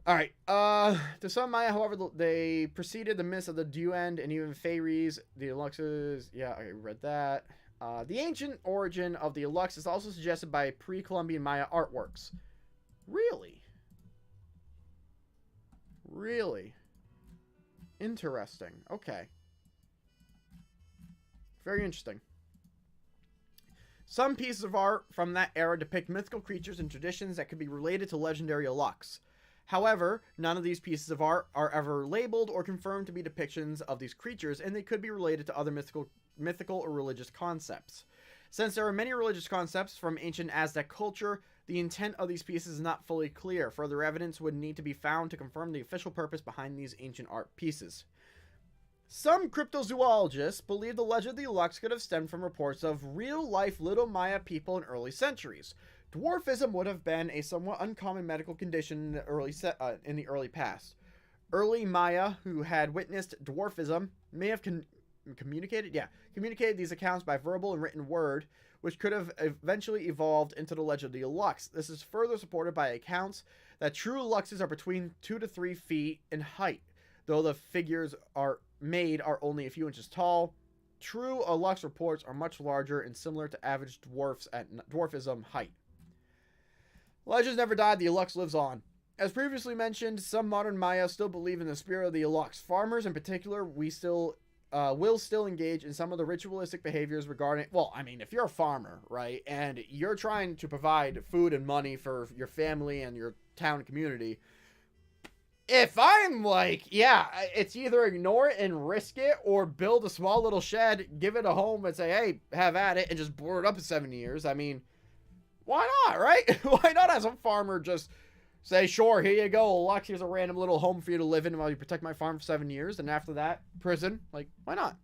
Alright, to some Maya, however, they preceded the myths of the duende and even fairies, the Aluxes. Yeah, I read that. The ancient origin of the Aluxe is also suggested by pre-Columbian Maya artworks. Really? Really? Interesting. Okay. Very interesting. Some pieces of art from that era depict mythical creatures and traditions that could be related to legendary Aluxe. However, none of these pieces of art are ever labeled or confirmed to be depictions of these creatures, and they could be related to other mythical or religious concepts. Since there are many religious concepts from ancient Aztec culture, the intent of these pieces is not fully clear. Further evidence would need to be found to confirm the official purpose behind these ancient art pieces. Some cryptozoologists believe the legend of the Aluxe could have stemmed from reports of real-life Little Maya people in early centuries. Dwarfism would have been a somewhat uncommon medical condition in the early past. Early Maya who had witnessed dwarfism may have communicated these accounts by verbal and written word, which could have eventually evolved into the legend of the Aluxe. This is further supported by accounts that true Aluxes are between 2 to 3 feet in height, though the figures are only a few inches tall. True Aluxe reports are much larger and similar to average dwarfs at dwarfism height. Legends never died, the Aluxe lives on. As previously mentioned, some modern Maya still believe in the spirit of the Aluxe. Farmers in particular, will still engage in some of the ritualistic behaviors regarding... Well, if you're a farmer, right, and you're trying to provide food and money for your family and your town community, if I'm like, yeah, it's either ignore it and risk it or build a small little shed, give it a home and say, hey, have at it and just board it up in 7 years. I mean, why not, right? Why not have some farmer just say, sure, here you go, Aluxe, here's a random little home for you to live in while you protect my farm for 7 years. And after that, prison. Like, why not?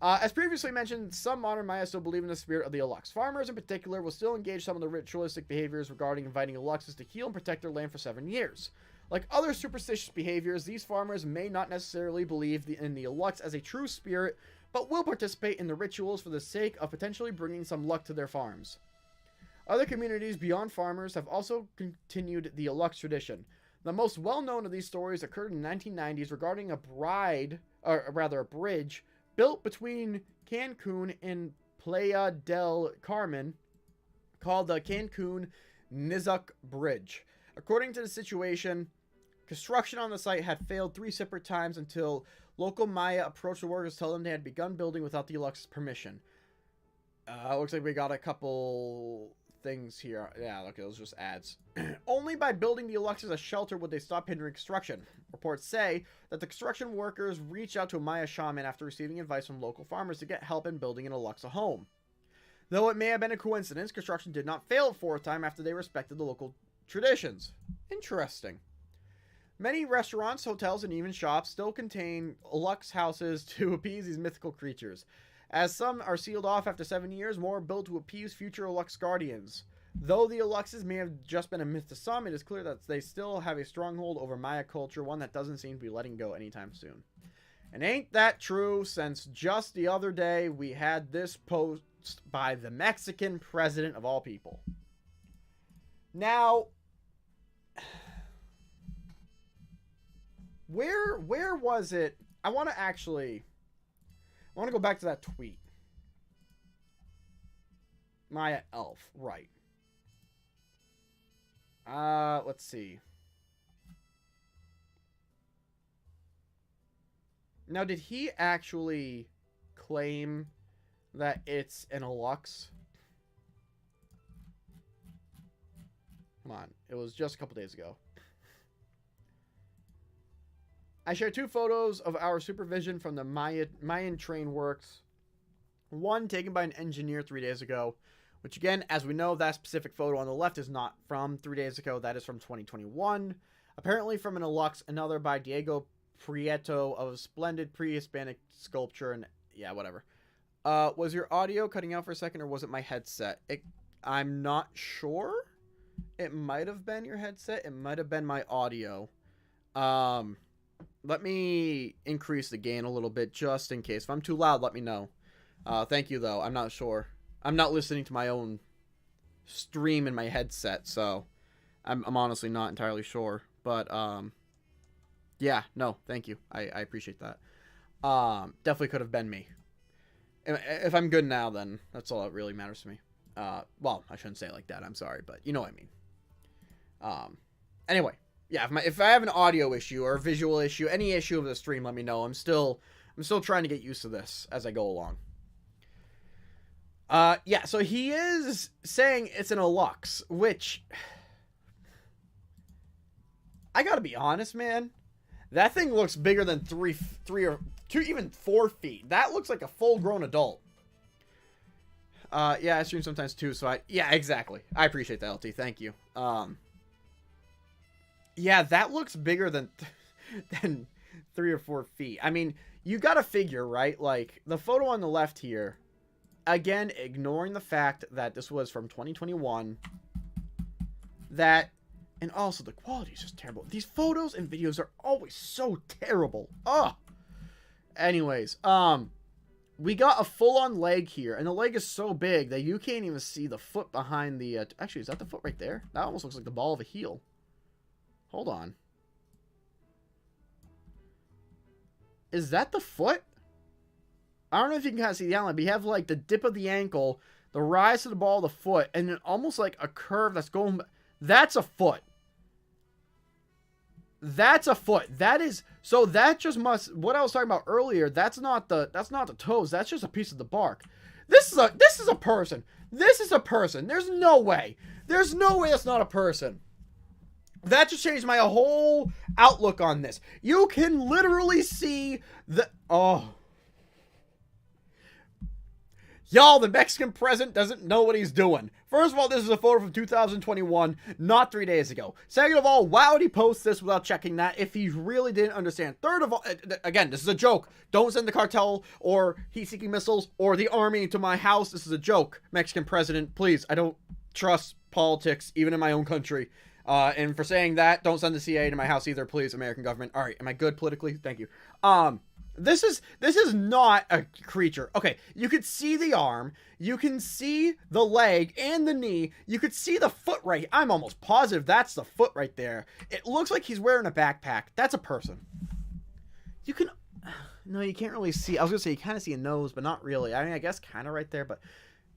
As previously mentioned, some modern Maya still believe in the spirit of the Aluxe. Farmers in particular will still engage some of the ritualistic behaviors regarding inviting Aluxes to heal and protect their land for 7 years. Like other superstitious behaviors, these farmers may not necessarily believe in the Aluxe as a true spirit, but will participate in the rituals for the sake of potentially bringing some luck to their farms. Other communities beyond farmers have also continued the Aluxe tradition. The most well-known of these stories occurred in the 1990s regarding a bridge built between Cancun and Playa del Carmen called the Cancun-Nizuc Bridge. According to the situation, construction on the site had failed 3 separate times until local Maya approached the workers to tell them they had begun building without the Aluxe's permission. Looks like we got a couple things here. Yeah, look, it was just ads. Only by building the Aluxe as a shelter would they stop hindering construction. Reports say that the construction workers reached out to a Maya shaman after receiving advice from local farmers to get help in building an Aluxe home. Though it may have been a coincidence, construction did not fail a 4th time after they respected the local traditions. Interesting. Many restaurants, hotels, and even shops still contain Aluxe houses to appease these mythical creatures. As some are sealed off after 7 years, more are built to appease future Aluxe guardians. Though the Aluxes may have just been a myth to some, it is clear that they still have a stronghold over Maya culture, one that doesn't seem to be letting go anytime soon. And ain't that true, since just the other day we had this post by the Mexican president of all people. Now, where was it? I want to go back to that tweet. Maya Elf, right. Let's see. Now, did he actually claim that it's an Aluxe? Come on. It was just a couple days ago. I shared 2 photos of our supervision from the Mayan train works. One taken by an engineer 3 days ago, which again, as we know, that specific photo on the left is not from 3 days ago. That is from 2021. Apparently from an Aluxe, another by Diego Prieto of splendid pre-Hispanic sculpture and yeah, whatever. Was your audio cutting out for a second or was it my headset? I'm not sure. It might have been your headset. It might have been my audio. Let me increase the gain a little bit just in case. If I'm too loud, let me know. Thank you, though. I'm not sure. I'm not listening to my own stream in my headset, so I'm honestly not entirely sure. But, yeah, no, thank you. I appreciate that. Definitely could have been me. If I'm good now, then that's all that really matters to me. Well, I shouldn't say it like that. I'm sorry, but you know what I mean. Anyway. Yeah, if I have an audio issue or a visual issue, any issue of the stream, let me know. I'm still trying to get used to this as I go along. Yeah, so he is saying it's an Aluxe, which I gotta be honest, man. That thing looks bigger than 3 or 2, even 4 feet. That looks like a full-grown adult. Yeah, I stream sometimes too, so yeah, exactly. I appreciate that, LT. Thank you. Yeah, that looks bigger than 3 or 4 feet. I mean, you gotta figure, right? Like, the photo on the left here, again, ignoring the fact that this was from 2021, and also the quality is just terrible. These photos and videos are always so terrible. Ugh. Anyways, we got a full-on leg here, and the leg is so big that you can't even see the foot behind the, actually, is that the foot right there? That almost looks like the ball of a heel. Hold on. Is that the foot? I don't know if you can kind of see the outline, but you have like the dip of the ankle, the rise to the ball of the foot, and then almost like a curve that's going... That's a foot. That's a foot. That is... So that just must... What I was talking about earlier, that's not the toes. That's just a piece of the bark. This is a person. This is a person. There's no way. There's no way it's not a person. That just changed my whole outlook on this. You can literally see the... Oh. Y'all, the Mexican president doesn't know what he's doing. First of all, this is a photo from 2021, not 3 days ago. Second of all, why would he post this without checking that if he really didn't understand? Third of all, again, this is a joke. Don't send the cartel or heat-seeking missiles or the army to my house. This is a joke, Mexican president. Please, I don't trust politics, even in my own country. And for saying that, don't send the CIA to my house either, please, American government. All right, am I good politically? Thank you. This is not a creature. Okay, you could see the arm, you can see the leg and the knee, you could see the foot right. I'm almost positive that's the foot right there. It looks like he's wearing a backpack. That's a person. You can, no, you can't really see. I was gonna say you kind of see a nose, but not really. I mean, I guess kind of right there, but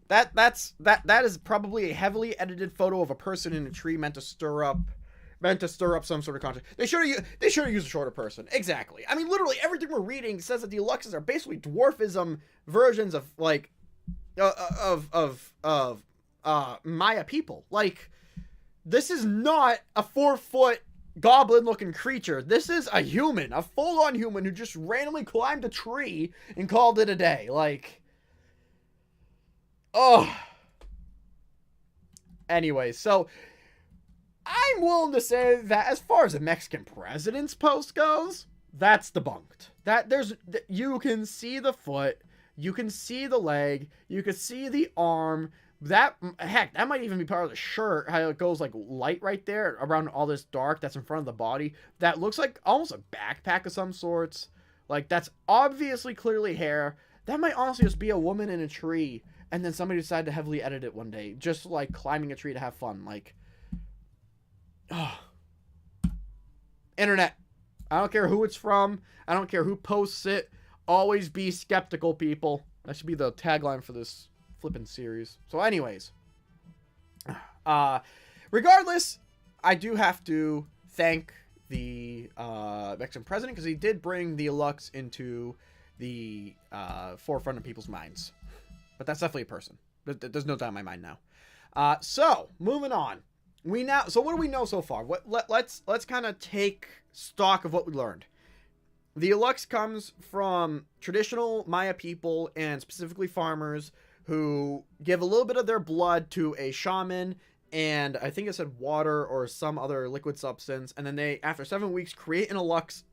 that is probably a heavily edited photo of a person in a tree meant to stir up some sort of content. They should have used a shorter person. Exactly. I mean, literally everything we're reading says that the Aluxes are basically dwarfism versions of like Maya people. Like, this is not a 4-foot goblin-looking creature. This is a human, a full-on human who just randomly climbed a tree and called it a day. Like, oh. Anyway, so I'm willing to say that as far as the Mexican president's post goes, that's debunked. You can see the foot, you can see the leg, you can see the arm. That might even be part of the shirt, how it goes like light right there around all this dark that's in front of the body. That looks like almost a backpack of some sorts. Like, that's obviously clearly hair. That might honestly just be a woman in a tree, and then somebody decided to heavily edit it one day, just like climbing a tree to have fun. Like, oh. Internet. I don't care who it's from. I don't care who posts it. Always be skeptical, people. That should be the tagline for this flipping series. So anyways, regardless, I do have to thank the Mexican president, because he did bring the Aluxe into the forefront of people's minds. But that's definitely a person. There's no doubt in my mind now. So moving on. So what do we know so far? Let's kind of take stock of what we learned. The Aluxe comes from traditional Maya people, and specifically farmers, who give a little bit of their blood to a shaman, and I think it said water or some other liquid substance, and then they, after 7 weeks, create an Aluxe.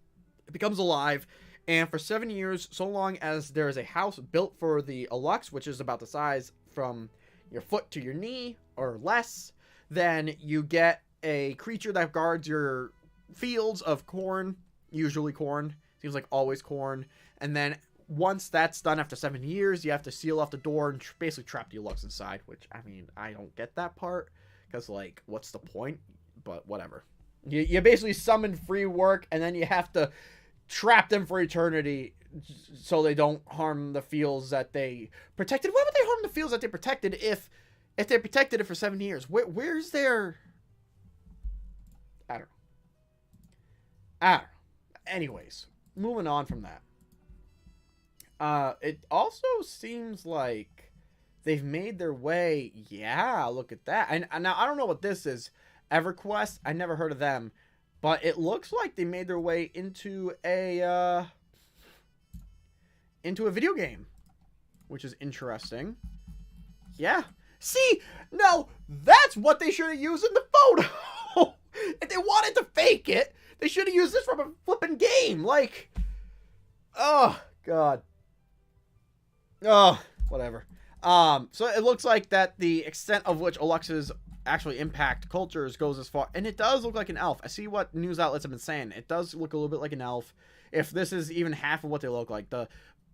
It becomes alive, and for 7 years, so long as there is a house built for the Aluxe, which is about the size from your foot to your knee or less, then you get a creature that guards your fields of corn, usually corn, seems like always corn, and then once that's done after 7 years, you have to seal off the door and basically trap the Aluxe inside, which, I mean, I don't get that part, because, like, what's the point? But whatever. You basically summon free work, and then you have to trap them for eternity so they don't harm the fields that they protected. Why would they harm the fields that they protected if they protected it for 7 years? Where's their... I don't know. Anyways, moving on from that. It also seems like they've made their way. Yeah, look at that. And now I don't know what this is. EverQuest. I never heard of them, but it looks like they made their way into a video game, which is interesting. Yeah. See, no, that's what they should have used in the photo. If they wanted to fake it, they should have used this from a flipping game. Like, oh god. Oh, whatever. So it looks like that the extent of which Aluxes actually impact cultures goes as far, and it does look like an elf. I see what news outlets have been saying. It does look a little bit like an elf. If this is even half of what they look like, the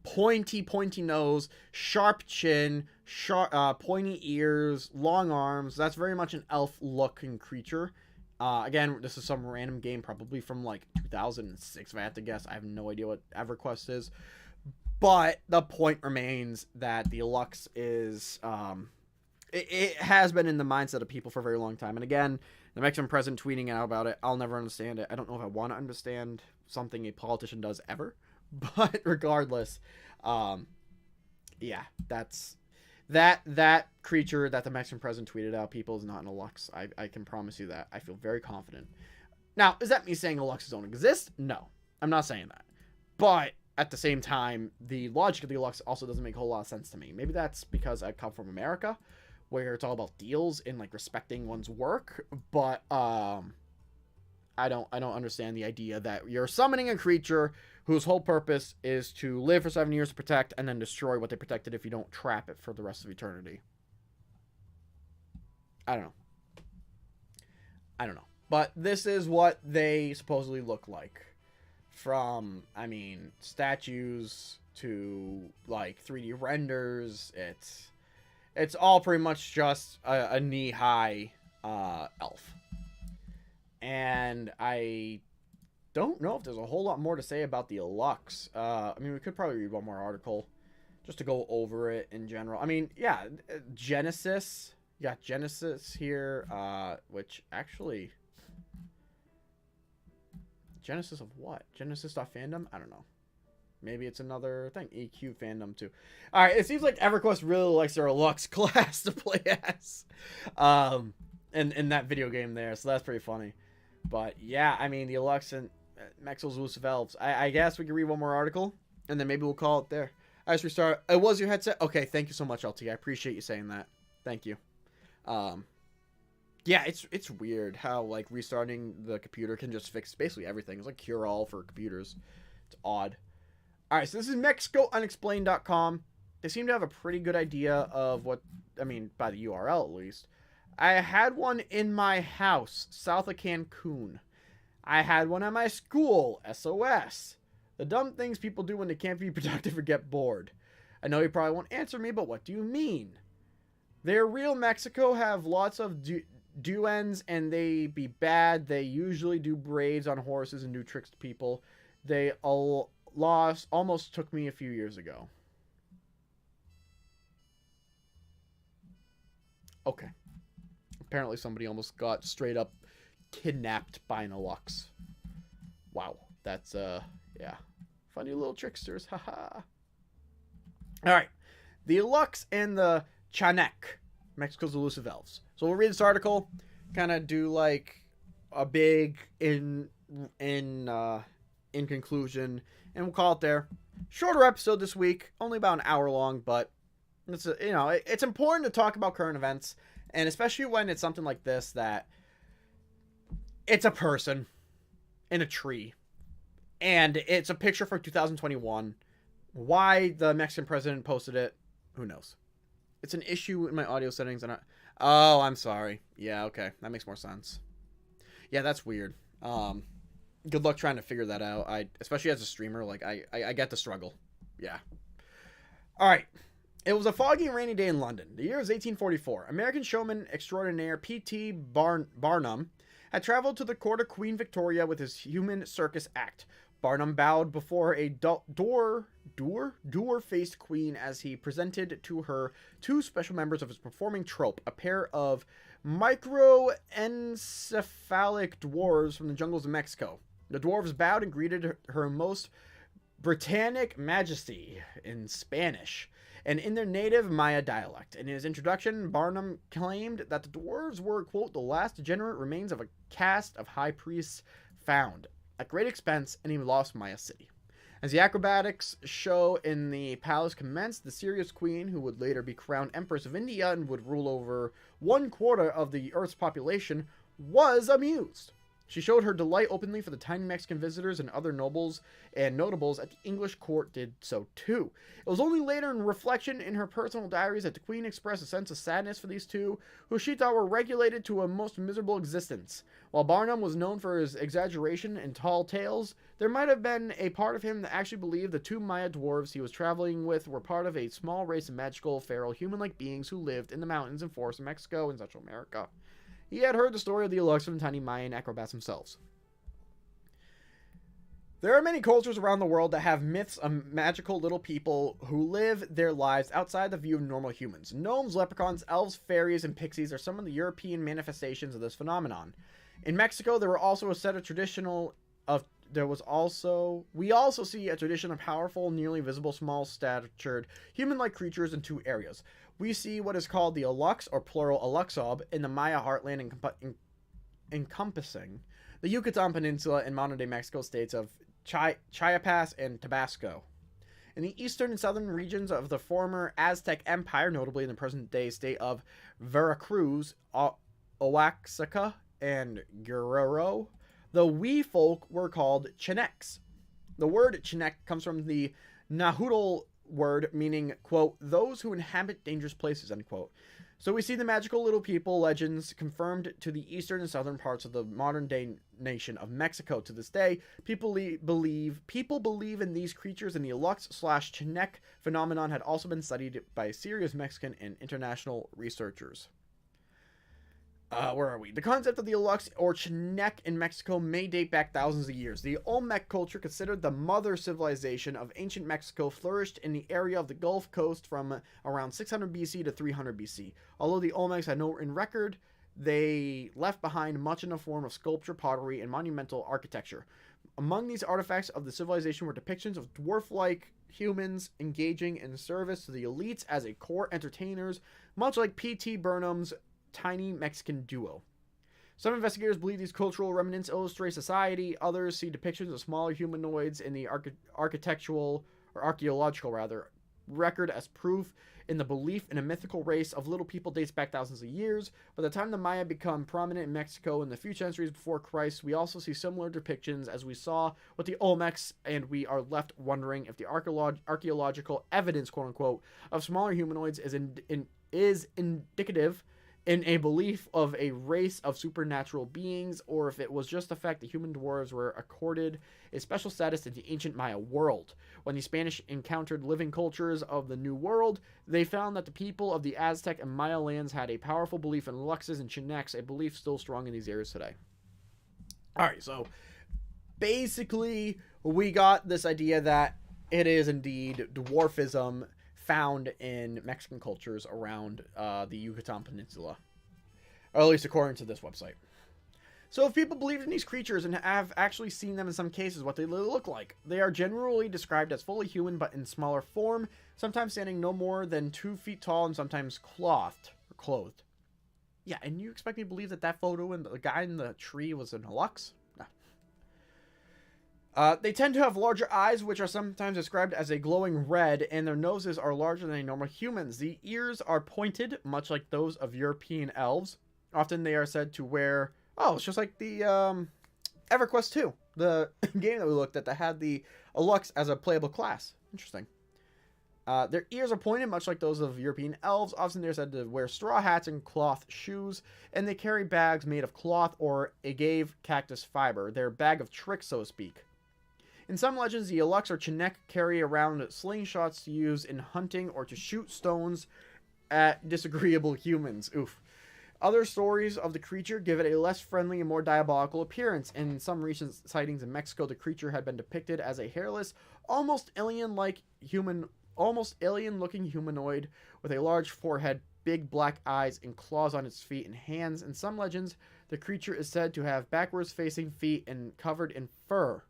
pointy nose, sharp chin, pointy ears, long arms, that's very much an elf looking creature. Again, this is some random game, probably from like 2006 if I have to guess. I have no idea what EverQuest is. But the point remains that the Aluxe is, it has been in the mindset of people for a very long time. And again, the Mexican president tweeting out about it, I'll never understand it. I don't know if I want to understand something a politician does ever. But regardless, yeah, That creature that the Mexican president tweeted out, people, is not an Aluxe. I can promise you that. I feel very confident. Now, is that me saying Aluxes don't exist? No, I'm not saying that. But at the same time, the logic of the Aluxe also doesn't make a whole lot of sense to me. Maybe that's because I come from America, where it's all about deals and like respecting one's work. But I don't understand the idea that you're summoning a creature whose whole purpose is to live for 7 years to protect and then destroy what they protected if you don't trap it for the rest of eternity. I don't know. But this is what they supposedly look like. From, I mean, statues to like 3D renders. It's all pretty much just a knee-high elf. And I don't know if there's a whole lot more to say about the Aluxe. I mean, we could probably read one more article just to go over it in general. I mean, yeah, Genesis. You got Genesis here, which actually... Genesis of what? Genesis.fandom? I don't know. Maybe it's another thing. EQ fandom, too. Alright, it seems like EverQuest really likes their Aluxe class to play as. In that video game there, so that's pretty funny. But, yeah, I mean, the Aluxe and Mexil's Elusive Elves. I guess we can read one more article, and then maybe we'll call it there. I just restart. It was your headset? Okay, thank you so much, LT. I appreciate you saying that. Thank you. Yeah, it's weird how, like, restarting the computer can just fix basically everything. It's like cure-all for computers. It's odd. Alright, so this is MexicoUnexplained.com. They seem to have a pretty good idea of what, I mean, by the URL at least. I had one in my house, south of Cancun. I had one at my school, SOS. The dumb things people do when they can't be productive or get bored. I know you probably won't answer me, but what do you mean? They're real Mexico, have lots of duends, and they be bad. They usually do braids on horses and do tricks to people. They almost took me a few years ago. Okay. Apparently somebody almost got straight up kidnapped by an Aluxe. Wow. That's, yeah. Funny little tricksters. Haha. Alright. The Aluxe and the Chanek, Mexico's Elusive Elves. So we'll read this article, kind of do like a big in conclusion, and we'll call it there. Shorter episode this week, only about an hour long, but it's it's important to talk about current events, and especially when it's something like this that it's a person in a tree, and it's a picture for 2021. Why the Mexican president posted it, who knows? It's an issue in my audio settings, and oh, I'm sorry. Yeah, okay, that makes more sense. Yeah, that's weird. Good luck trying to figure that out. Especially as a streamer, like I get the struggle. Yeah. All right. It was a foggy and rainy day in London. The year was 1844. American showman extraordinaire P.T. Barnum had traveled to the court of Queen Victoria with his human circus act. Barnum bowed before a dour-faced queen as he presented to her two special members of his performing troupe, a pair of microencephalic dwarves from the jungles of Mexico. The dwarves bowed and greeted her most Britannic Majesty in Spanish and in their native Maya dialect. In his introduction, Barnum claimed that the dwarves were, quote, the last degenerate remains of a caste of high priests found at great expense in a lost Maya city. As the acrobatics show in the palace commenced, the serious queen, who would later be crowned Empress of India and would rule over 1/4 of the Earth's population, was amused. She showed her delight openly for the tiny Mexican visitors, and other nobles and notables at the English court did so too. It was only later in reflection in her personal diaries that the queen expressed a sense of sadness for these two, who she thought were regulated to a most miserable existence. While Barnum was known for his exaggeration and tall tales, there might have been a part of him that actually believed the two Maya dwarves he was traveling with were part of a small race of magical, feral, human-like beings who lived in the mountains and forests of Mexico and Central America. He had heard the story of the Aluxe from tiny Mayan acrobats themselves. There are many cultures around the world that have myths of magical little people who live their lives outside the view of normal humans. Gnomes, leprechauns, elves, fairies, and pixies are some of the European manifestations of this phenomenon. In Mexico, there were also a set of we also see a tradition of powerful, nearly visible, small-statured, human-like creatures in two areas. we see what is called the Aluxe, or plural Aluxob, in the Maya heartland encompassing the Yucatan Peninsula in modern-day Mexico states of Chiapas and Tabasco. In the eastern and southern regions of the former Aztec Empire, notably in the present-day state of Veracruz, Oaxaca, and Guerrero, the Wee folk were called Chinecs. The word Chinec comes from the Nahuatl word meaning, quote, those who inhabit dangerous places, end quote. So we see the magical little people legends confirmed to the eastern and southern parts of the modern-day nation of Mexico. To this day, people believe in these creatures, and the Aluxe/Chinec phenomenon had also been studied by serious Mexican and international researchers. Where are we? The concept of the Aluxe or Chinec in Mexico may date back thousands of years. The Olmec culture, considered the mother civilization of ancient Mexico, flourished in the area of the Gulf Coast from around 600 BC to 300 BC. Although the Olmecs had no written record, they left behind much in the form of sculpture, pottery, and monumental architecture. Among these artifacts of the civilization were depictions of dwarf-like humans engaging in service to the elites as a court entertainers, much like P.T. Burnham's tiny Mexican duo. Some investigators believe these cultural remnants illustrate society. Others see depictions of smaller humanoids in the architectural or archaeological record as proof in the belief in a mythical race of little people dates back thousands of years. By the time the Maya become prominent in Mexico in the few centuries before Christ, we also see similar depictions as we saw with the Olmecs, and we are left wondering if the archaeological evidence, quote unquote, of smaller humanoids is indicative in a belief of a race of supernatural beings, or if it was just the fact that human dwarves were accorded a special status in the ancient Maya world. When the Spanish encountered living cultures of the New World, they found that the people of the Aztec and Maya lands had a powerful belief in Luxes and Chinecs, a belief still strong in these areas today. Alright, so basically we got this idea that it is indeed dwarfism found in Mexican cultures around the Yucatan Peninsula, or at least according to this website. So if people believe in these creatures and have actually seen them in some cases, what they look like, they are generally described as fully human but in smaller form, sometimes standing no more than 2 feet tall and sometimes clothed. Yeah, and you expect me to believe that photo and the guy in the tree was an Aluxe? They tend to have larger eyes, which are sometimes described as a glowing red, and their noses are larger than normal humans. The ears are pointed, much like those of European elves. Often they are said to wear... Oh, it's just like the EverQuest 2, the game that we looked at that had the Aluxe as a playable class. Interesting. Their ears are pointed, much like those of European elves. Often they're said to wear straw hats and cloth shoes, and they carry bags made of cloth or agave cactus fiber. Their bag of tricks, so to speak. In some legends, the Aluxe or Chinec carry around slingshots to use in hunting or to shoot stones at disagreeable humans. Oof. Other stories of the creature give it a less friendly and more diabolical appearance. In some recent sightings in Mexico, the creature had been depicted as a hairless, almost alien-looking humanoid with a large forehead, big black eyes, and claws on its feet and hands. In some legends, the creature is said to have backwards-facing feet and covered in fur.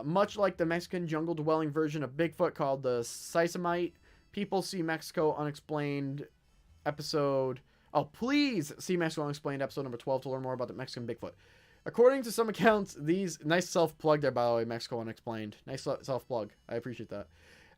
Much like the Mexican jungle-dwelling version of Bigfoot called the Sisamite, people see Mexico Unexplained episode... Oh, please see Mexico Unexplained episode number 12 to learn more about the Mexican Bigfoot. According to some accounts, these... Nice self-plug there, by the way, Mexico Unexplained. Nice self-plug. I appreciate that.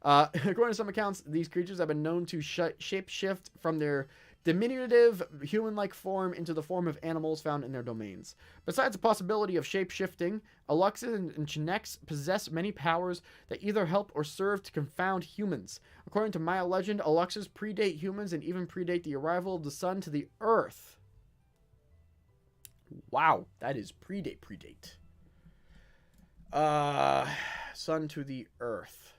According to some accounts, these creatures have been known to shape-shift from their diminutive, human-like form into the form of animals found in their domains. Besides the possibility of shape-shifting, Aluxes and Chinecs possess many powers that either help or serve to confound humans. According to Maya legend, Aluxes predate humans and even predate the arrival of the sun to the earth. Wow, that is predate. Sun to the earth.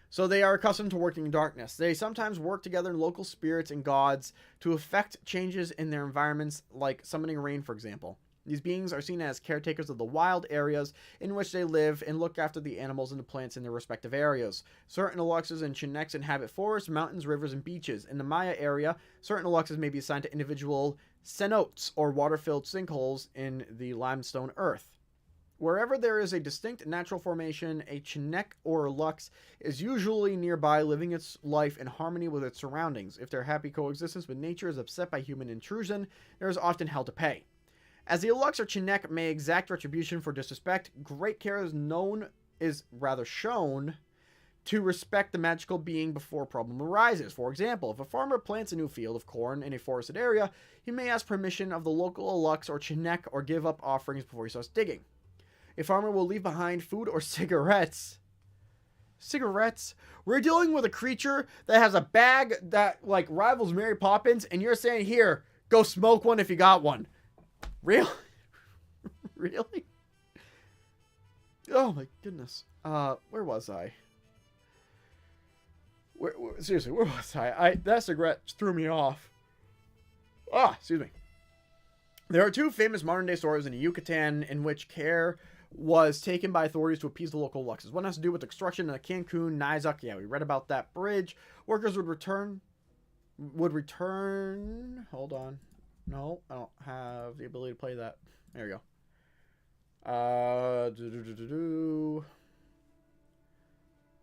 So they are accustomed to working in darkness. They sometimes work together in local spirits and gods to effect changes in their environments, like summoning rain, for example. These beings are seen as caretakers of the wild areas in which they live and look after the animals and the plants in their respective areas. Certain Aluxes and Chinecs inhabit forests, mountains, rivers, and beaches. In the Maya area, certain Aluxes may be assigned to individual cenotes, or water-filled sinkholes in the limestone earth. Wherever there is a distinct natural formation, a Chinook or Lux is usually nearby, living its life in harmony with its surroundings. If their happy coexistence with nature is upset by human intrusion, there is often hell to pay. As the Aluxe or Chinook may exact retribution for disrespect, great care is shown to respect the magical being before a problem arises. For example, if a farmer plants a new field of corn in a forested area, he may ask permission of the local Aluxe or Chinook or give up offerings before he starts digging. A farmer will leave behind food or cigarettes. Cigarettes? We're dealing with a creature that has a bag that, like, rivals Mary Poppins, and you're saying, here, go smoke one if you got one. Really? Really? Oh my goodness. Where was I? Seriously, where was I? That cigarette threw me off. Excuse me. There are two famous modern-day stories in Yucatan in which care was taken by authorities to appease the local Luxes. One has to do with the construction of the Cancun Nizuc. Yeah, we read about that bridge. Workers would return. Hold on. No, I don't have the ability to play that. There you go.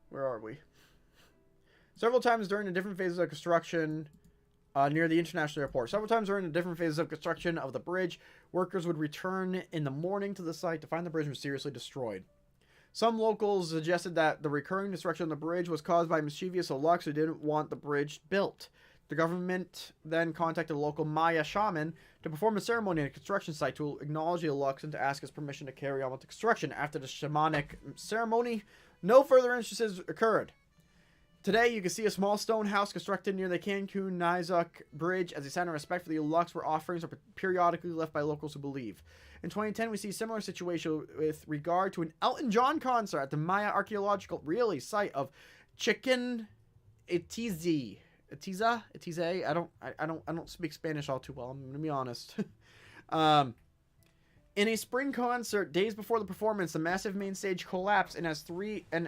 Where are we? Several times during the different phases of construction near the international airport. Several times during the different phases of construction of the bridge, workers would return in the morning to the site to find the bridge mysteriously destroyed. Some locals suggested that the recurring destruction of the bridge was caused by mischievous Aluxe who didn't want the bridge built. The government then contacted a local Maya shaman to perform a ceremony at a construction site to acknowledge the Aluxe and to ask his permission to carry on with the construction. After the shamanic ceremony, no further instances occurred. Today, you can see a small stone house constructed near the Cancun Nizuc Bridge as a sign of respect for the Aluxe, where offerings are periodically left by locals who believe. In 2010, we see a similar situation with regard to an Elton John concert at the Maya archaeological site of Chichen Itza. I don't speak Spanish all too well. I'm gonna be honest. In a spring concert, days before the performance, the massive main stage collapsed, and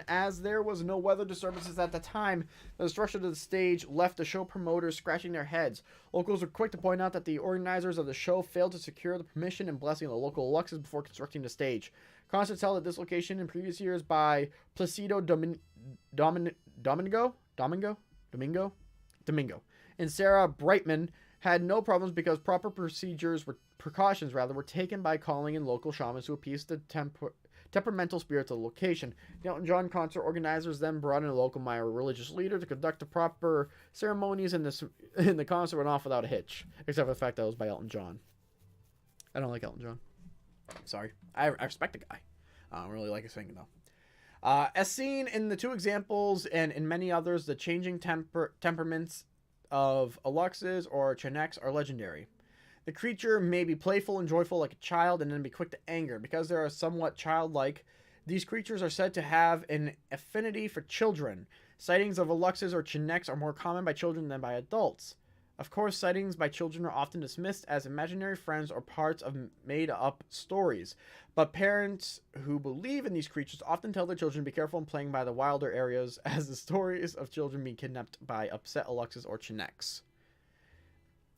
as there was no weather disturbances at the time, the destruction of the stage left the show promoters scratching their heads. Locals were quick to point out that the organizers of the show failed to secure the permission and blessing of the local Aluxes before constructing the stage. Concerts held at this location in previous years by Placido Domingo and Sarah Brightman had no problems because proper precautions were taken by calling in local shamans to appease the temperamental spirits of the location. The Elton John concert organizers then brought in a local Maya religious leader to conduct the proper ceremonies, and the concert went off without a hitch, except for the fact that it was by Elton John. I don't like Elton John. Sorry. I respect the guy. I don't really like his singing, though. As seen in the two examples and in many others, the changing temperaments of Aluxes or Chinooks are legendary. The creature may be playful and joyful like a child and then be quick to anger. Because they are somewhat childlike, these creatures are said to have an affinity for children. Sightings of Aluxes or Chinooks are more common by children than by adults. Of course, sightings by children are often dismissed as imaginary friends or parts of made-up stories. But parents who believe in these creatures often tell their children to be careful in playing by the wilder areas, as the stories of children being kidnapped by upset Aluxes or Chinooks.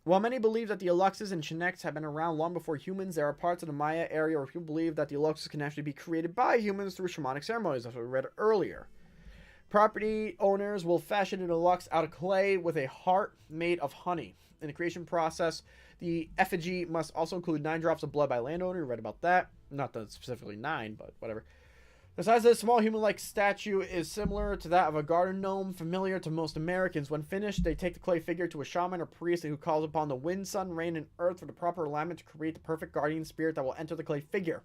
While many believe that the Aluxes and Chinooks have been around long before humans, there are parts of the Maya area where people believe that the Aluxes can actually be created by humans through shamanic ceremonies, as we read earlier. Property owners will fashion an Aluxe out of clay with a heart made of honey. In the creation process, the effigy must also include 9 drops of blood by landowner. We read about that. Not that specifically 9, but whatever. The size of this small human-like statue is similar to that of a garden gnome, familiar to most Americans. When finished, they take the clay figure to a shaman or priest who calls upon the wind, sun, rain, and earth for the proper alignment to create the perfect guardian spirit that will enter the clay figure.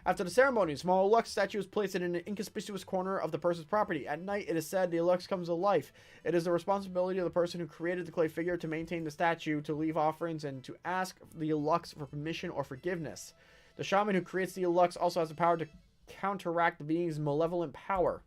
After the ceremony, a small Aluxe statue is placed in an inconspicuous corner of the person's property. At night, it is said the Aluxe comes to life. It is the responsibility of the person who created the clay figure to maintain the statue, to leave offerings, and to ask the Aluxe for permission or forgiveness. The shaman who creates the Aluxe also has the power to counteract the being's malevolent power.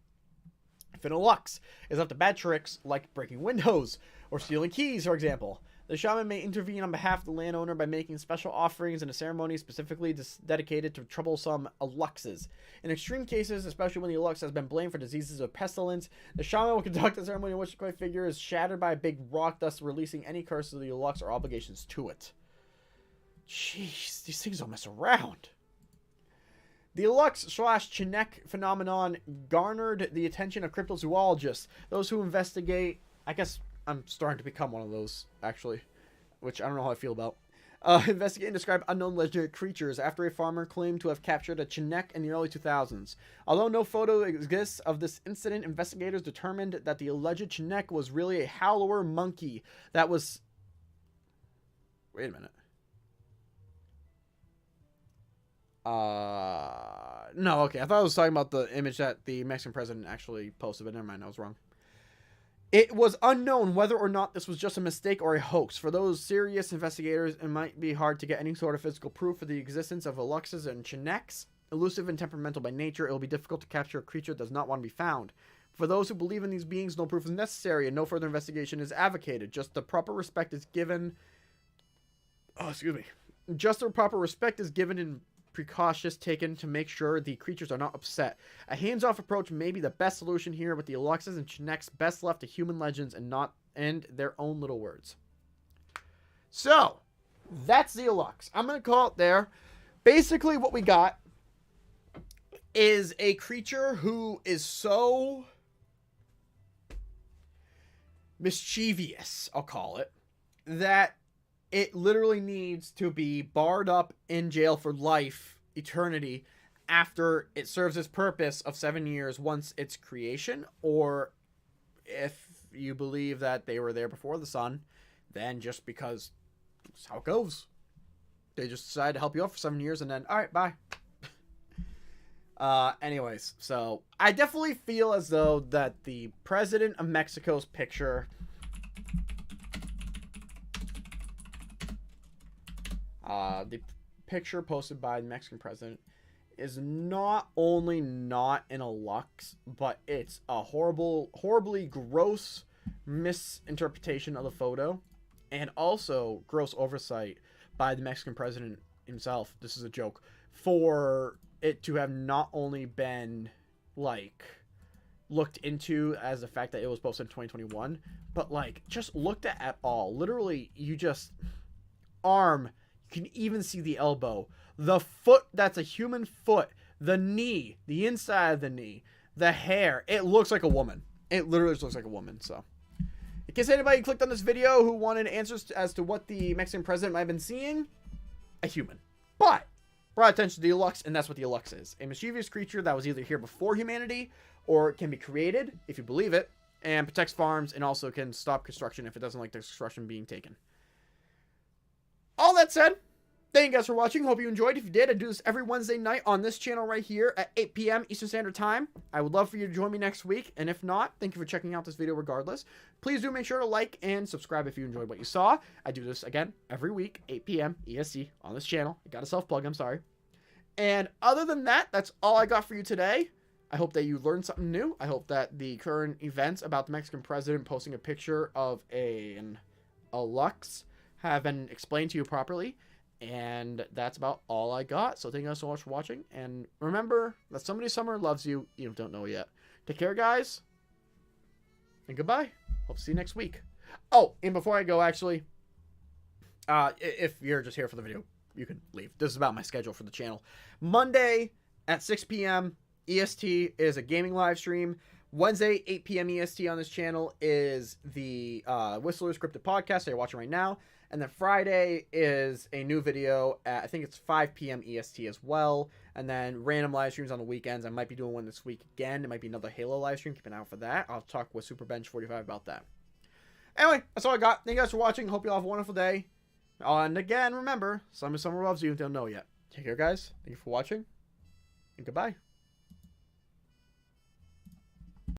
If an Aluxe is up to bad tricks, like breaking windows or stealing keys, for example, the shaman may intervene on behalf of the landowner by making special offerings in a ceremony specifically dedicated to troublesome Aluxes. In extreme cases, especially when the Aluxe has been blamed for diseases or pestilence, the shaman will conduct a ceremony in which the clay figure is shattered by a big rock, thus releasing any curses of the Aluxe or obligations to it. Jeez, these things don't mess around. The Aluxe/Chinek phenomenon garnered the attention of cryptozoologists, those who investigate. I guess I'm starting to become one of those, actually, which I don't know how I feel about. Investigate and describe unknown legendary creatures after a farmer claimed to have captured a Chinek in the early 2000s. Although no photo exists of this incident, investigators determined that the alleged Chinek was really a howler monkey that was... Wait a minute. No, okay. I thought I was talking about the image that the Mexican president actually posted, but never mind. I was wrong. It was unknown whether or not this was just a mistake or a hoax. For those serious investigators, it might be hard to get any sort of physical proof for the existence of Aluxes and Chineks. Elusive and temperamental by nature, it will be difficult to capture a creature that does not want to be found. For those who believe in these beings, no proof is necessary and no further investigation is advocated. Just the proper respect is given... Just the proper respect is given in precautions taken to make sure the creatures are not upset. A hands-off approach may be the best solution here, with the Aluxes and Chineks best left to human legends and their own little words. So, that's the Aluxe. I'm going to call it there. Basically, what we got is a creature who is so mischievous, I'll call it, that it literally needs to be barred up in jail for life, eternity, after it serves its purpose of 7 years once its creation. Or if you believe that they were there before the sun, then just because that's how it goes. They just decide to help you out for 7 years and then, all right, bye. Anyways, so I definitely feel as though that the president of Mexico's picture... the picture posted by the Mexican president is not only not in a Lux, but it's a horribly gross misinterpretation of the photo, and also gross oversight by the Mexican president himself. This is a joke. For it to have not only been, like, looked into as the fact that it was posted in 2021, but, like, just looked at all. Literally, you just... arm... You can even see the elbow, the foot, that's a human foot, the knee, the inside of the knee, the hair. It looks like a woman. It literally looks like a woman. So in case anybody clicked on this video who wanted answers as to what the Mexican president might have been seeing, a human. But brought attention to the Aluxe, and that's what the Aluxe is. A mischievous creature that was either here before humanity or can be created, if you believe it, and protects farms and also can stop construction if it doesn't like the construction being taken. All that said, thank you guys for watching. Hope you enjoyed. If you did, I do this every Wednesday night on this channel right here at 8 p.m. Eastern Standard Time. I would love for you to join me next week. And if not, thank you for checking out this video regardless. Please do make sure to like and subscribe if you enjoyed what you saw. I do this, again, every week, 8 p.m. EST on this channel. I got a self-plug, I'm sorry. And other than that, that's all I got for you today. I hope that you learned something new. I hope that the current events about the Mexican president posting a picture of a Lux have been explained to you properly, and that's about all I got. So thank you guys so much for watching, and remember that somebody somewhere loves you. You don't know yet. Take care, guys, and goodbye. Hope to see you next week. Oh, and before I go, actually, if you're just here for the video, you can leave. This is about my schedule for the channel. Monday at 6 p.m. EST is a gaming live stream. Wednesday, 8 p.m. EST on this channel is the Whistler's Cryptid podcast that you're watching right now. And then Friday is a new video at, I think it's 5 p.m. EST as well. And then random live streams on the weekends. I might be doing one this week again. It might be another Halo live stream. Keep an eye out for that. I'll talk with SuperBench45 about that. Anyway, that's all I got. Thank you guys for watching. Hope you all have a wonderful day. And again, remember, somebody somewhere loves you and don't know yet. Take care, guys. Thank you for watching. And goodbye.